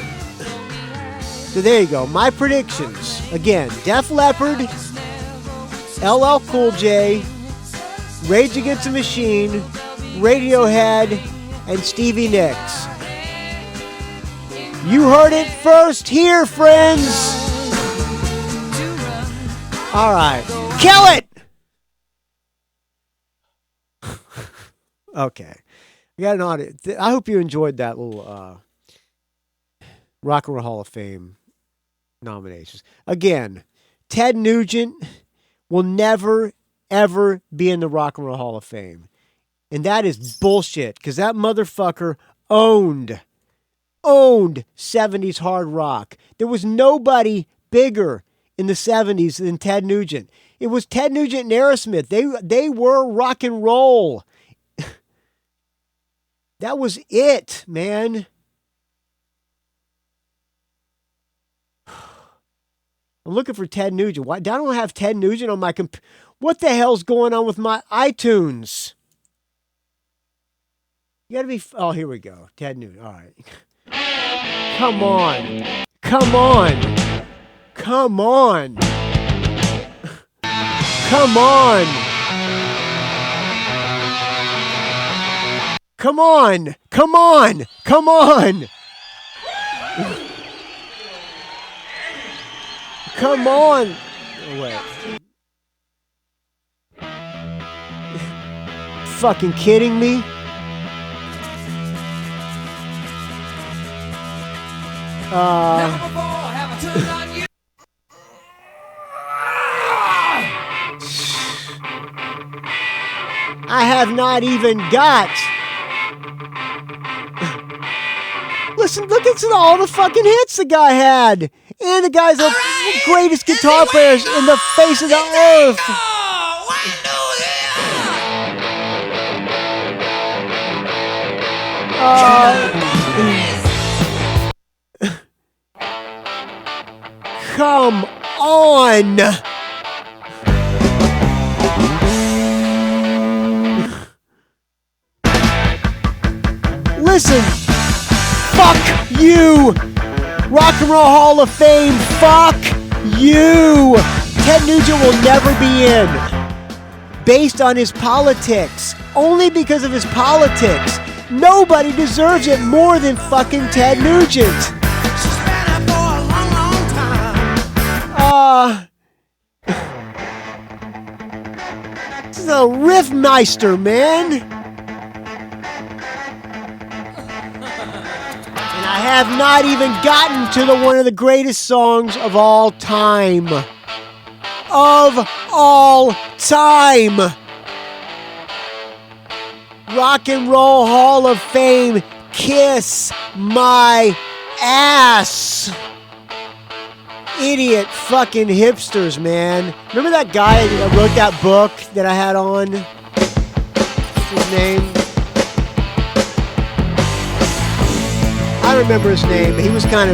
So there you go. My predictions. Again, Def Leppard, LL Cool J, Rage Against the Machine, Radiohead, and Stevie Nicks. You heard it first here, friends. All right. Kill it! Okay. We got an audience. I hope you enjoyed that little Rock and Roll Hall of Fame nominations. Again, Ted Nugent will never, ever be in the Rock and Roll Hall of Fame. And that is bullshit, because that motherfucker owned 70s hard rock. There was nobody bigger in the 70s than Ted Nugent. It was Ted Nugent and Aerosmith. They were rock and roll. That was it, man. I'm looking for Ted Nugent. Why? I don't have Ted Nugent on my computer. What the hell's going on with my iTunes? You gotta be. Oh, here we go. Ted Nugent. All right. Come on. Come on. Come on. Come on. Come on. Come on. Come on. Come on. Oh, wait. Fucking kidding me? I have not even got. Listen, look at all the fucking hits the guy had. And the guy's the greatest guitar players in the face of the earth. Come on. Listen, fuck you. Rock and Roll Hall of Fame, fuck you. Ted Nugent will never be in. Based on his politics. Only because of his politics. Nobody deserves it more than fucking Ted Nugent. This is a riffmeister, man. And I have not even gotten to one of the greatest songs of all time. Of all time. Rock and Roll Hall of Fame, kiss my ass. Idiot fucking hipsters, man. Remember that guy that wrote that book that I had on? What's his name? I remember his name. He was kind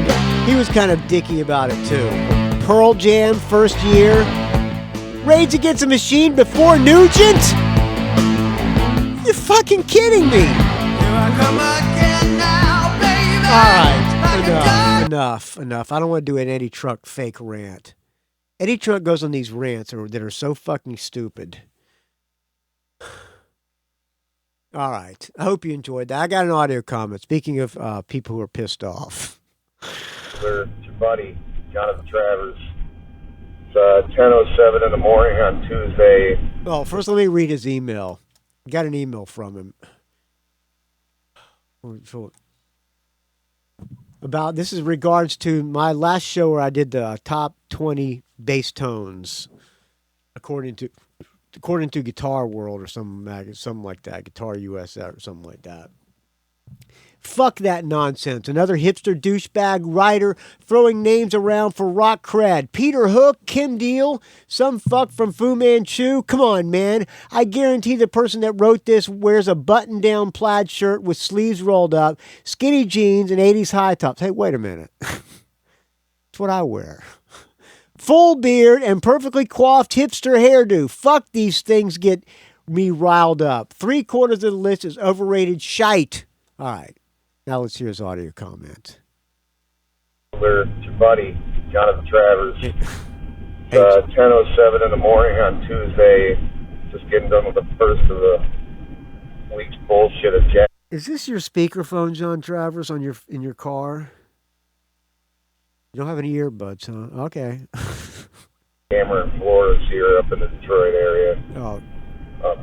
of dicky about it too. Pearl Jam, first year. Rage Against the Machine before Nugent? You're fucking kidding me. Alright, enough. I don't want to do an Eddie Trunk fake rant. Eddie Trunk goes on these rants that are so fucking stupid. Alright, I hope you enjoyed that. I got an audio comment. Speaking of people who are pissed off. It's your buddy, Jonathan Travers. It's 10:07 in the morning on Tuesday. Well, first let me read his email. I got an email from him. About this is regards to my last show where I did the top 20 bass tones according to Guitar World or something like that, Guitar USA or something like that. Fuck that nonsense. Another hipster douchebag writer throwing names around for rock cred. Peter Hook, Kim Deal, some fuck from Fu Manchu. Come on, man. I guarantee the person that wrote this wears a button-down plaid shirt with sleeves rolled up, skinny jeans, and 80s high tops. Hey, wait a minute. That's what I wear. Full beard and perfectly coiffed hipster hairdo. Fuck these things get me riled up. 3/4 of the list is overrated shite. All right. Now let's hear his audio comment. It's your buddy, Jonathan Travers. It's 10:07 in the morning on Tuesday. Just getting done with the first of the week's bullshit of Jack. Is this your speakerphone, John Travers, in your car? You don't have any earbuds, huh? Okay. Camera in Florida here up in the Detroit area. Oh.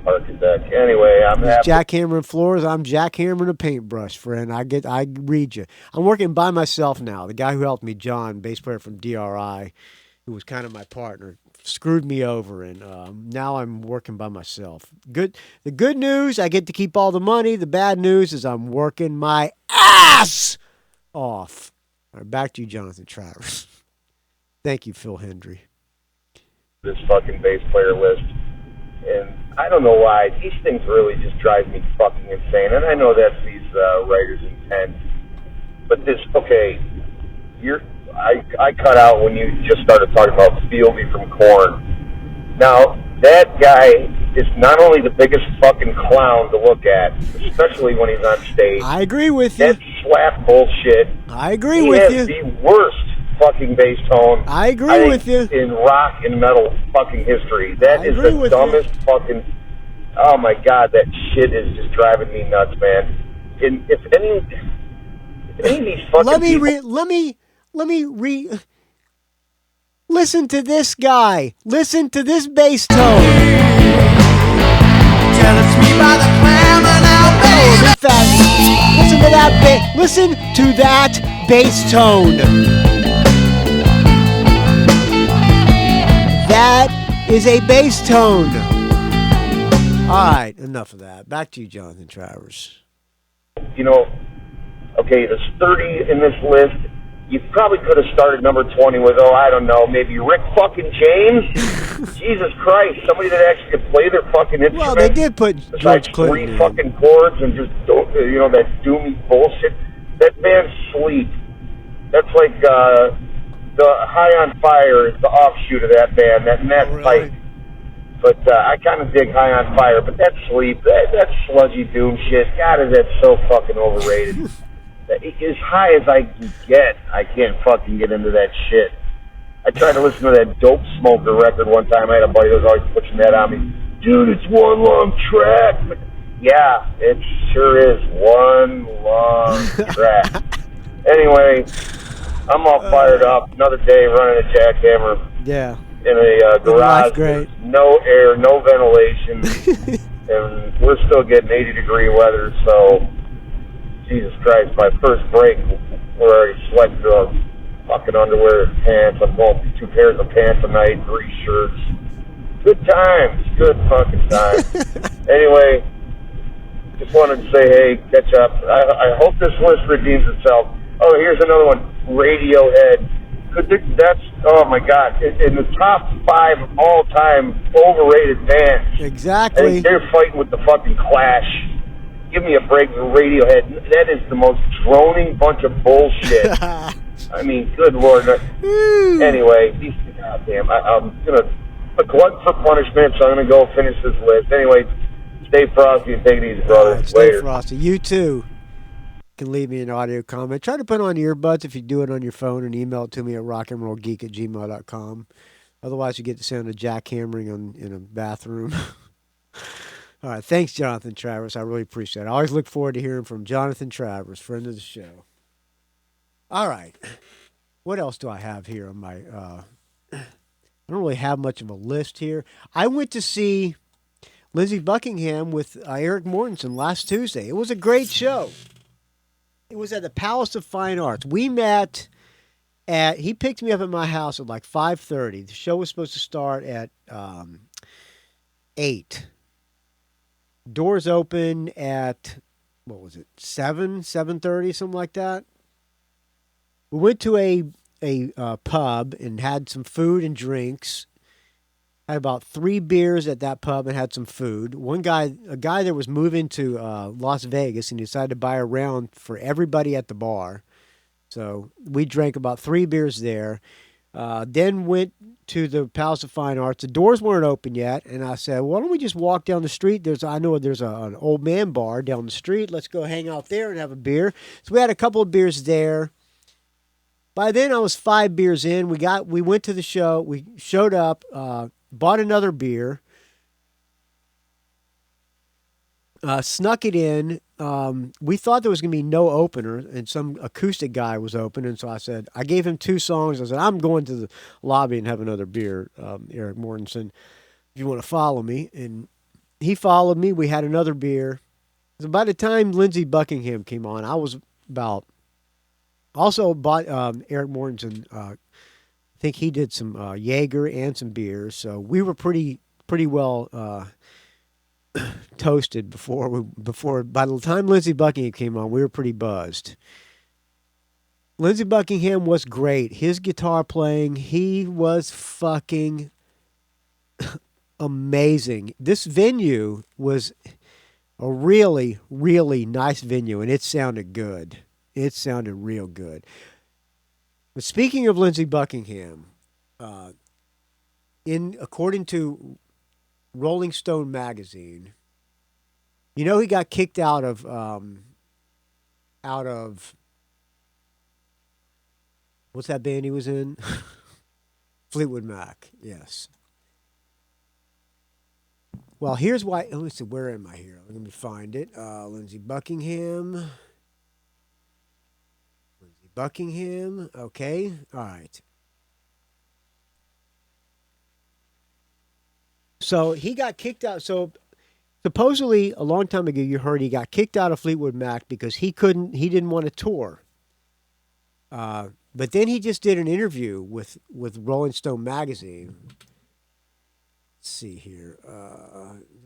Parking deck. Anyway, I'm happy. Jackhammering floors. I'm jackhammering a paintbrush, friend. I read you. I'm working by myself now. The guy who helped me, John, bass player from DRI, who was kind of my partner, screwed me over, and now I'm working by myself. The good news, I get to keep all the money. The bad news is I'm working my ass off. All right, back to you, Jonathan Travers. Thank you, Phil Hendry. This fucking bass player list. And I don't know why. These things really just drive me fucking insane. And I know that's these writers' intent. But this, okay, I cut out when you just started talking about Fieldy from Korn. Now, that guy is not only the biggest fucking clown to look at, especially when he's on stage. I agree with you. That slap bullshit. I agree with you. He has the worst fucking bass tone. I agree with you. In rock and metal fucking history. That is the dumbest fucking... Oh my God, that shit is just driving me nuts, man. And if any of these fucking listen to this guy. Listen to this bass tone. Jealous me by the clamor now, baby. Listen to that listen to that bass tone. That is a bass tone. All right, enough of that. Back to you, Jonathan Travers. You know, okay, there's 30 in this list. You probably could have started number 20 with, I don't know, maybe Rick fucking James? Jesus Christ, somebody that actually could play their fucking instrument. Well, they did put George Clinton three fucking chords and just, that doomy bullshit. That band's Sleep. That's like the High on Fire is the offshoot of that band, that Pipe. But I kind of dig High on Fire, but that Sleep, that sludgy doom shit, God, is that so fucking overrated. As high as I can get, I can't fucking get into that shit. I tried to listen to that Dope Smoker record one time. I had a buddy that was always pushing that on me. Dude, it's one long track. But yeah, it sure is one long track. Anyway, I'm all fired up. Another day running a jackhammer. Yeah. In a garage. Great. No air, no ventilation. And we're still getting 80-degree weather, so... Jesus Christ, my first break, we're already sweating through fucking underwear and pants. I'm going 2 pairs of pants a night, 3 shirts. Good times. Good fucking times. Anyway, just wanted to say, hey, catch up. I hope this list redeems itself. Oh, here's another one. Radiohead. That's, oh my God, in the top 5 all-time overrated bands. Exactly. And they're fighting with the fucking Clash. Give me a break with Radiohead. That is the most droning bunch of bullshit. I mean, good Lord. Anyway, goddamn, I'm a glutton for punishment, so I'm going to go finish this list. Anyway, stay frosty and take it easy, brother. Right, Later. Stay frosty. You too can leave me an audio comment. Try to put on earbuds if you do it on your phone and email it to me at rockandrollgeek@gmail.com. Otherwise, you get the sound of jackhammering in a bathroom. All right, thanks, Jonathan Travers. I really appreciate it. I always look forward to hearing from Jonathan Travers, friend of the show. All right, what else do I have here on my... I don't really have much of a list here. I went to see Lindsey Buckingham with Eric Mortensen last Tuesday. It was a great show. It was at the Palace of Fine Arts. We met at... He picked me up at my house at like 5:30. The show was supposed to start at 8. Doors open at, 7:30, something like that. We went to a pub and had some food and drinks. Had about 3 beers at that pub and had some food. A guy that was moving to Las Vegas and he decided to buy a round for everybody at the bar. So we drank about 3 beers there. Then went to the Palace of Fine Arts. The doors weren't open yet, and I said, why don't we just walk down the street? I know there's an old man bar down the street. Let's go hang out there and have a beer. So we had a couple of beers there. By then, I was 5 beers in. We went to the show. We showed up, bought another beer, snuck it in. We thought there was going to be no opener, and some acoustic guy was open, and so I gave him 2 songs. I said, I'm going to the lobby and have another beer, Eric Mortensen, if you want to follow me. And he followed me. We had another beer. So by the time Lindsey Buckingham came on, I was also bought Eric Mortensen think he did some Jaeger and some beers. So we were pretty well toasted before. By the time Lindsey Buckingham came on, we were pretty buzzed. Lindsey Buckingham was great. His guitar playing, he was fucking amazing. This venue was a really, really nice venue, and it sounded good. It sounded real good. But speaking of Lindsey Buckingham, according to Rolling Stone magazine, he got kicked out of what's that band he was in? Fleetwood Mac. Yes. Well, here's why. Let's see. Where am I here? Let me find it. Lindsey Buckingham. Okay. All right. So he got kicked out. So supposedly a long time ago, you heard he got kicked out of Fleetwood Mac because he didn't want to tour. But then he just did an interview with Rolling Stone magazine. Let's see here.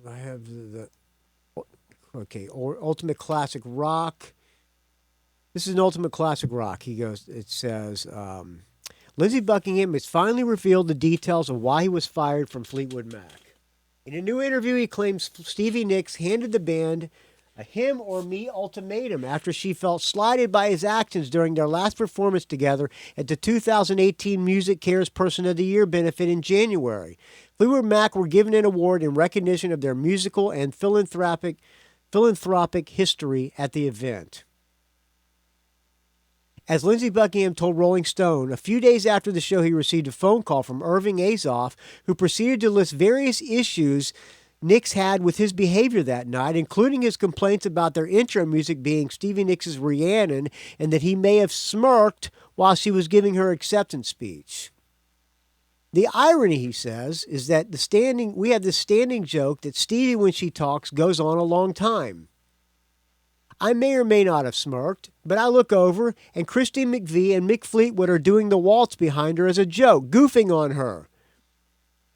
I have Ultimate Classic Rock. This is an Ultimate Classic Rock. It says, Lindsey Buckingham has finally revealed the details of why he was fired from Fleetwood Mac. In a new interview, he claims Stevie Nicks handed the band a him or me ultimatum after she felt slighted by his actions during their last performance together at the 2018 Music Cares Person of the Year benefit in January. Fleetwood Mac were given an award in recognition of their musical and philanthropic history at the event. As Lindsey Buckingham told Rolling Stone, a few days after the show, he received a phone call from Irving Azoff, who proceeded to list various issues Nicks had with his behavior that night, including his complaints about their intro music being Stevie Nicks' Rhiannon and that he may have smirked while she was giving her acceptance speech. The irony, he says, is that we have this standing joke that Stevie, when she talks, goes on a long time. I may or may not have smirked, but I look over and Christine McVie and Mick Fleetwood are doing the waltz behind her as a joke, goofing on her.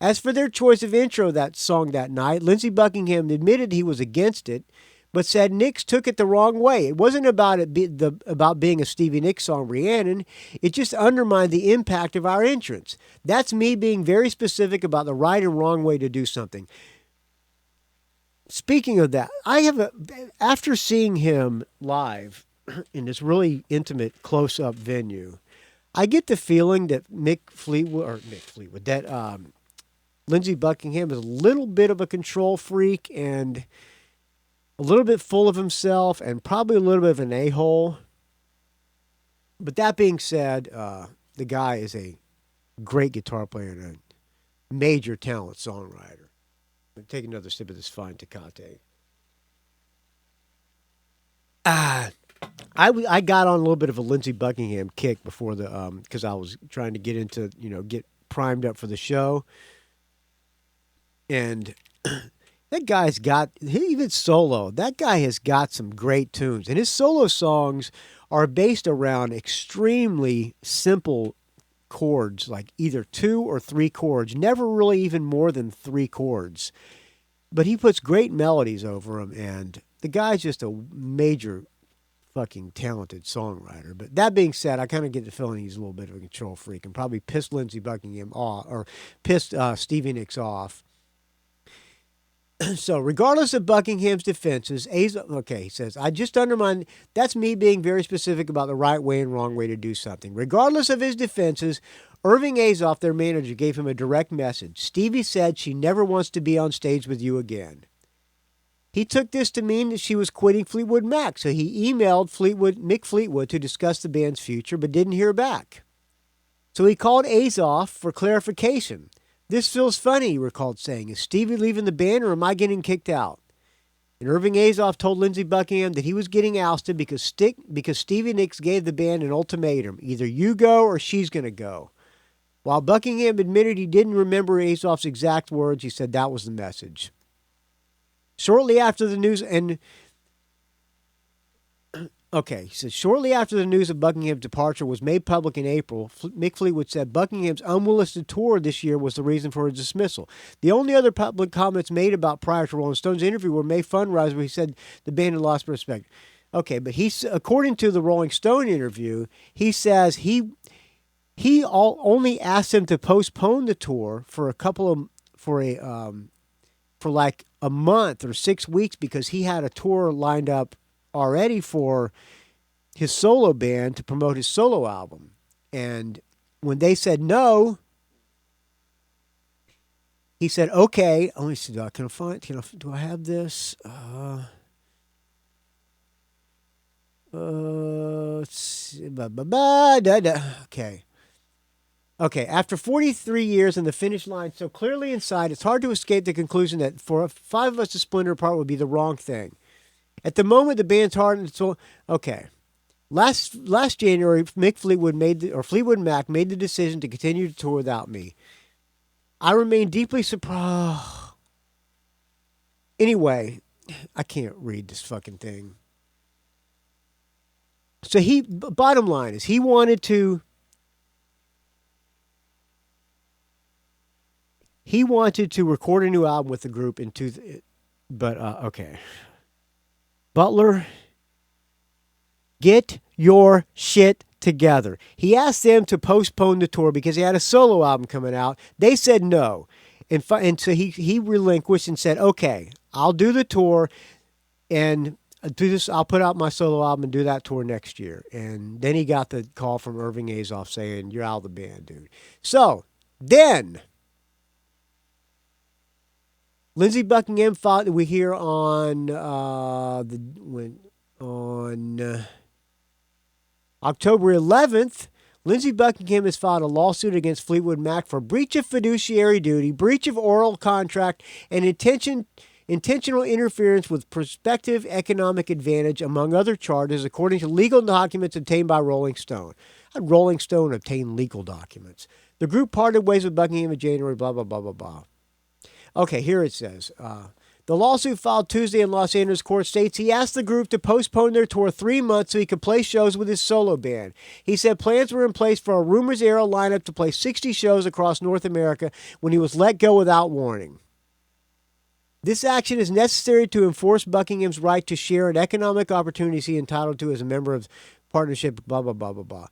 As for their choice of intro that song that night, Lindsey Buckingham admitted he was against it, but said Nicks took it the wrong way. It wasn't about being a Stevie Nicks song, Rhiannon. It just undermined the impact of our entrance. That's me being very specific about the right and wrong way to do something. Speaking of that, after seeing him live in this really intimate, close-up venue, I get the feeling that Lindsey Buckingham is a little bit of a control freak and a little bit full of himself and probably a little bit of an a-hole. But that being said, the guy is a great guitar player and a major talent songwriter. Take another sip of this fine Tecate. I got on a little bit of a Lindsey Buckingham kick before because I was trying to get into, get primed up for the show. And that guy's even solo, that guy has got some great tunes. And his solo songs are based around extremely simple chords, like either 2 or 3 chords, never really even more than 3 chords. But he puts great melodies over them, and the guy's just a major fucking talented songwriter. But that being said, I kind of get the feeling he's a little bit of a control freak and probably pissed Lindsey Buckingham off, or pissed Stevie Nicks off. So regardless of Buckingham's defenses, he says, I just undermine, that's me being very specific about the right way and wrong way to do something. Regardless of his defenses, Irving Azoff, their manager, gave him a direct message. Stevie said she never wants to be on stage with you again. He took this to mean that she was quitting Fleetwood Mac, so he emailed Mick Fleetwood to discuss the band's future, but didn't hear back. So he called Azoff for clarification. This feels funny, he recalled saying. Is Stevie leaving the band or am I getting kicked out? And Irving Azoff told Lindsey Buckingham that he was getting ousted because Stevie Nicks gave the band an ultimatum. Either you go or she's going to go. While Buckingham admitted he didn't remember Azoff's exact words, he said that was the message. Shortly after the news, and Okay, he says, shortly after the news of Buckingham's departure was made public in April, Mick Fleetwood said Buckingham's unwillingness to tour this year was the reason for his dismissal. The only other public comments made about prior to Rolling Stone's interview were May Funrise, where he said the band had lost respect. Okay, but according to the Rolling Stone interview, he says he only asked him to postpone the tour for like a month or 6 weeks because he had a tour lined up already for his solo band to promote his solo album. And when they said no, he said, okay. Let me see, do I have this? Let's see. Okay, after 43 years in the finish line so clearly in sight, it's hard to escape the conclusion that for 5 of us to splinter apart would be the wrong thing. At the moment, the band's heart and soul. Okay. Last January, Fleetwood Mac made the decision to continue to tour without me. I remain deeply surprised. Anyway, I can't read this fucking thing. So bottom line is, he wanted to record a new album with the group okay. Butler, get your shit together. He asked them to postpone the tour because he had a solo album coming out. They said no. And so he relinquished and said, okay, I'll do the tour and do this. I'll put out my solo album and do that tour next year. And then he got the call from Irving Azoff saying, you're out of the band, dude. So then Lindsey Buckingham fought. We hear on October 11th, Lindsey Buckingham has filed a lawsuit against Fleetwood Mac for breach of fiduciary duty, breach of oral contract, and intentional interference with prospective economic advantage, among other charges, according to legal documents obtained by Rolling Stone. How'd Rolling Stone obtain legal documents? The group parted ways with Buckingham in January, blah, blah, blah, blah, blah. Okay, here it says, the lawsuit filed Tuesday in Los Angeles court states he asked the group to postpone their tour 3 months so he could play shows with his solo band. He said plans were in place for a rumors-era lineup to play 60 shows across North America when he was let go without warning. This action is necessary to enforce Buckingham's right to share in economic opportunities he entitled to as a member of the partnership, blah, blah, blah, blah, blah.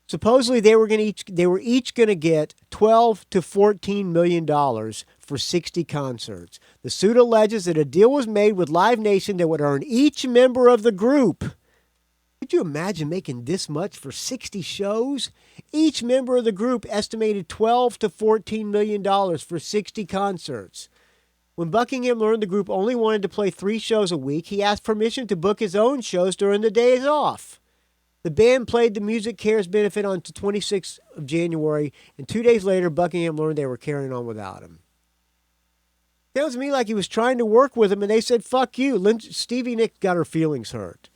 Supposedly, they were each going to get $12 to $14 million for 60 concerts. The suit alleges that a deal was made with Live Nation that would earn each member of the group. Could you imagine making this much for 60 shows? Each member of the group estimated $12 to $14 million for 60 concerts. When Buckingham learned the group only wanted to play 3 shows a week, he asked permission to book his own shows during the days off. The band played the Music Cares benefit on the 26th of January, and 2 days later, Buckingham learned they were carrying on without him. Sounds to me like he was trying to work with him, and they said, fuck you. Stevie Nicks got her feelings hurt.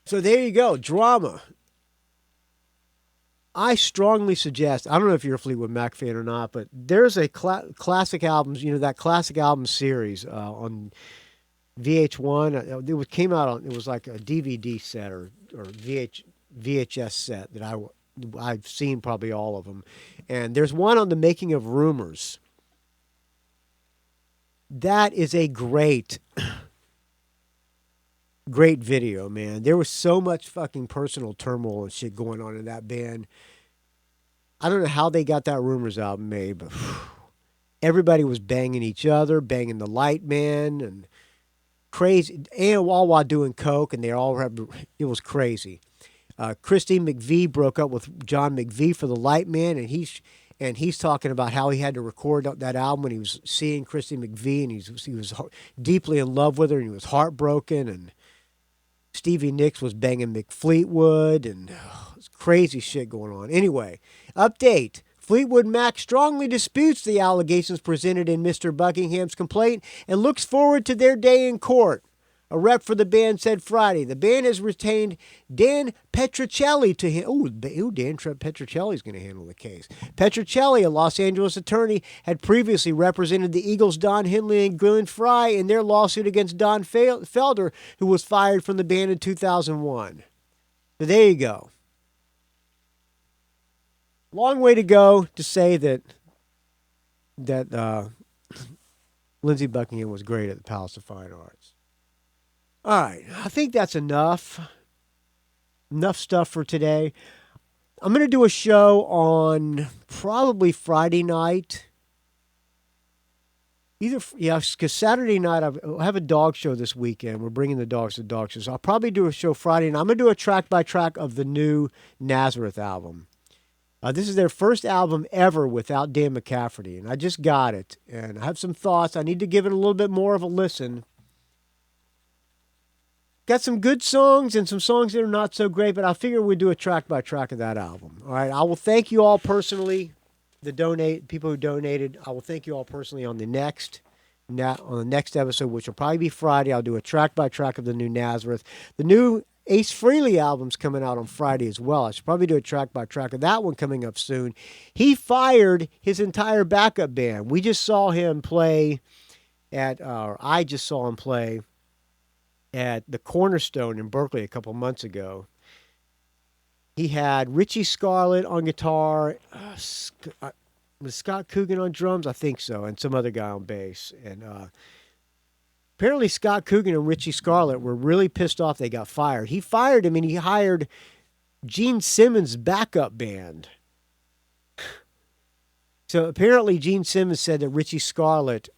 So there you go, drama. I strongly suggest, I don't know if you're a Fleetwood Mac fan or not, but there's a classic albums, that classic album series on VH1. Came out on, it was like a DVD set or VHS set that I've seen probably all of them. And there's one on the making of Rumors. That is a great video, man. There was so much fucking personal turmoil and shit going on in that band. I don't know how they got that Rumors album made, but everybody was banging each other, banging the light man, and crazy, and while doing coke, and it was crazy. Christine McVie broke up with John McVie for the light man, and he's talking about how he had to record that album when he was seeing Christine McVie, and he was deeply in love with her, and he was heartbroken, and Stevie Nicks was banging Mick Fleetwood, and it's crazy shit going on. Anyway, update. Fleetwood Mac strongly disputes the allegations presented in Mr. Buckingham's complaint and looks forward to their day in court. A rep for the band said Friday. The band has retained Dan Petrocelli to handle. Dan Petrocelli is going to handle the case. Petrocelli, a Los Angeles attorney, had previously represented the Eagles' Don Henley and Glenn Fry in their lawsuit against Don Felder, who was fired from the band in 2001. So there you go. Long way to go to say that Lindsey Buckingham was great at the Palace of Fine Arts. All right, I think that's enough. Enough stuff for today. I'm going to do a show on probably Friday night. Because Saturday night I have a dog show this weekend. We're bringing the dogs to the dog show. So I'll probably do a show Friday, and I'm going to do a track-by-track of the new Nazareth album. This is their first album ever without Dan McCafferty, and I just got it. And I have some thoughts. I need to give it a little bit more of a listen. Got some good songs and some songs that are not so great, but I figure we'd do a track-by-track of that album. All right, I will thank you all personally, people who donated. I will thank you all personally on the next episode, which will probably be Friday. I'll do a track-by-track of the new Nazareth. The new Ace Frehley album's coming out on Friday as well. I should probably do a track-by-track of that one coming up soon. He fired his entire backup band. We just saw him play I just saw him play at the Cornerstone in Berkeley a couple months ago. He had Richie Scarlett on guitar, was Scott Coogan on drums? I think so, and some other guy on bass. And apparently Scott Coogan and Richie Scarlett were really pissed off they got fired. He fired him, and he hired Gene Simmons' backup band. So apparently Gene Simmons said that Richie Scarlett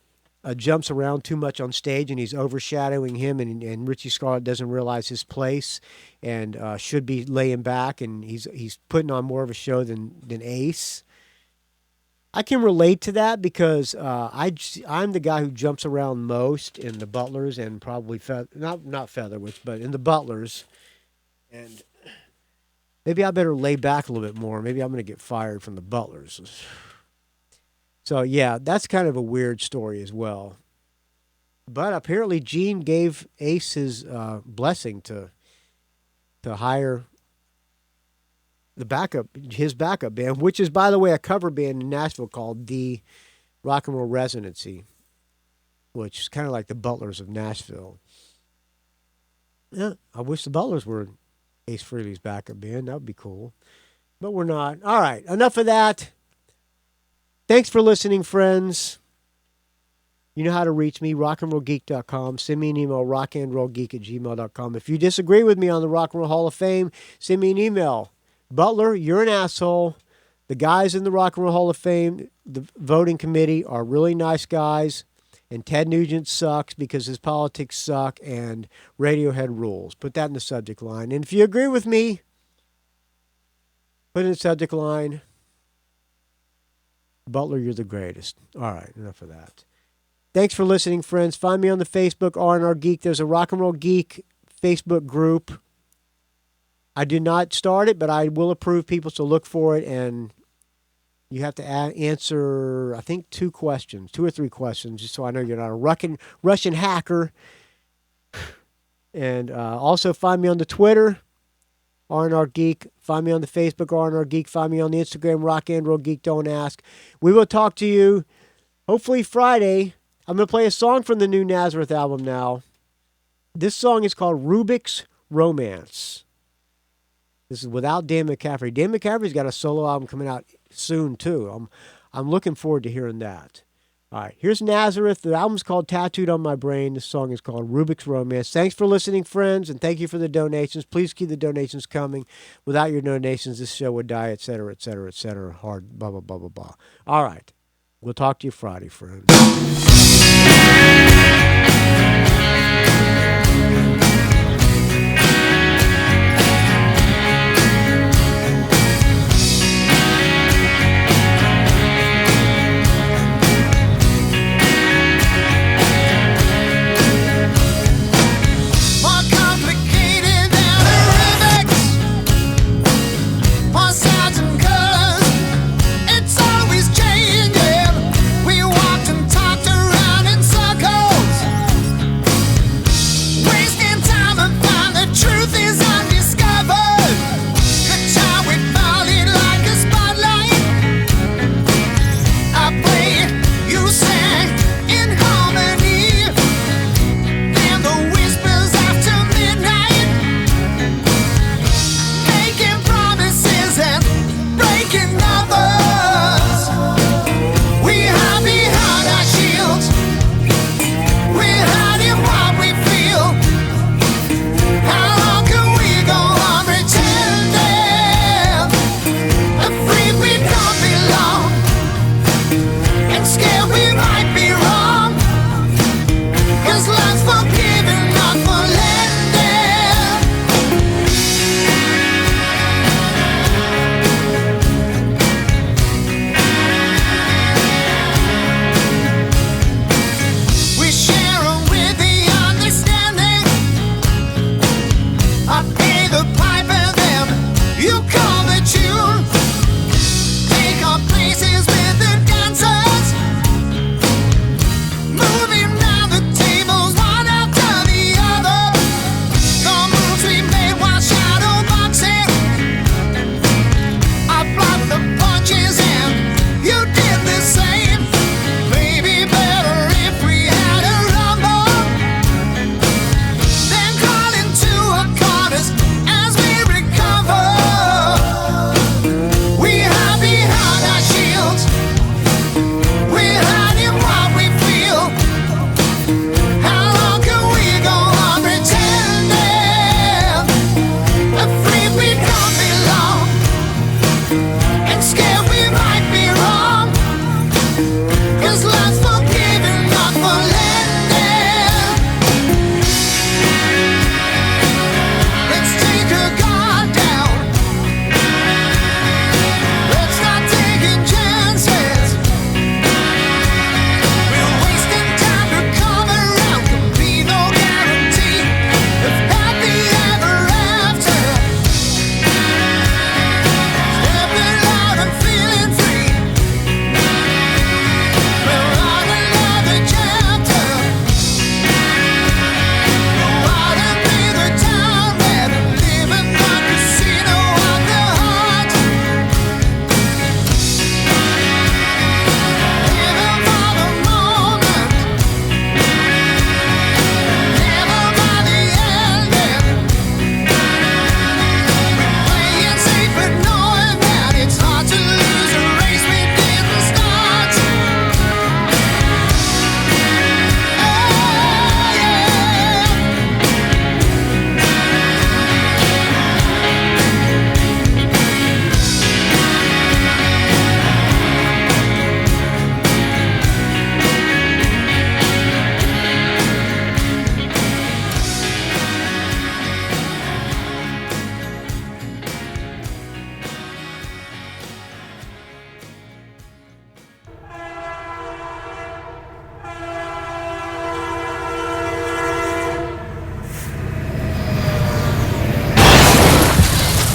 jumps around too much on stage, and he's overshadowing him, and Richie Scarlett doesn't realize his place and should be laying back, and he's putting on more of a show than Ace. I can relate to that because I'm the guy who jumps around most in the Butlers and probably not Featherwich, but in the Butlers. And maybe I better lay back a little bit more. Maybe I'm going to get fired from the Butlers. So yeah, that's kind of a weird story as well. But apparently Gene gave Ace his blessing to hire his backup band, which is, by the way, a cover band in Nashville called the Rock and Roll Residency, which is kind of like the Butlers of Nashville. Yeah, I wish the Butlers were Ace Frehley's backup band. That would be cool. But we're not. All right, enough of that. Thanks for listening, friends. You know how to reach me, rockandrollgeek.com. Send me an email, rockandrollgeek@gmail.com. If you disagree with me on the Rock and Roll Hall of Fame, send me an email. Butler, you're an asshole. The guys in the Rock and Roll Hall of Fame, the voting committee, are really nice guys. And Ted Nugent sucks because his politics suck and Radiohead rules. Put that in the subject line. And if you agree with me, put in the subject line, Butler, you're the greatest. All right, enough of that. Thanks for listening, friends. Find me on the Facebook, R&R Geek. There's a Rock and Roll Geek Facebook group. I did not start it, but I will approve people, so look for it. And you have to answer, I think, 2 or 3 questions, just so I know you're not a Russian hacker. And also find me on the Twitter, R&R Geek. Find me on the Facebook, R&R Geek. Find me on the Instagram, Rock and Roll Geek. Don't ask. We will talk to you hopefully Friday. I'm going to play a song from the new Nazareth album now. This song is called Rubik's Romance. This is without Dan McCafferty. Dan McCafferty's got a solo album coming out soon, too. I'm looking forward to hearing that. All right, here's Nazareth. The album's called Tattooed on My Brain. The song is called Rubik's Romance. Thanks for listening, friends, and thank you for the donations. Please keep the donations coming. Without your donations, this show would die, etc., etc., etc. Hard, blah, blah, blah, blah, blah. All right, we'll talk to you Friday, friends. It's always changing. We walked and talked around.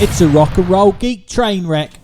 It's a rock and roll geek train wreck.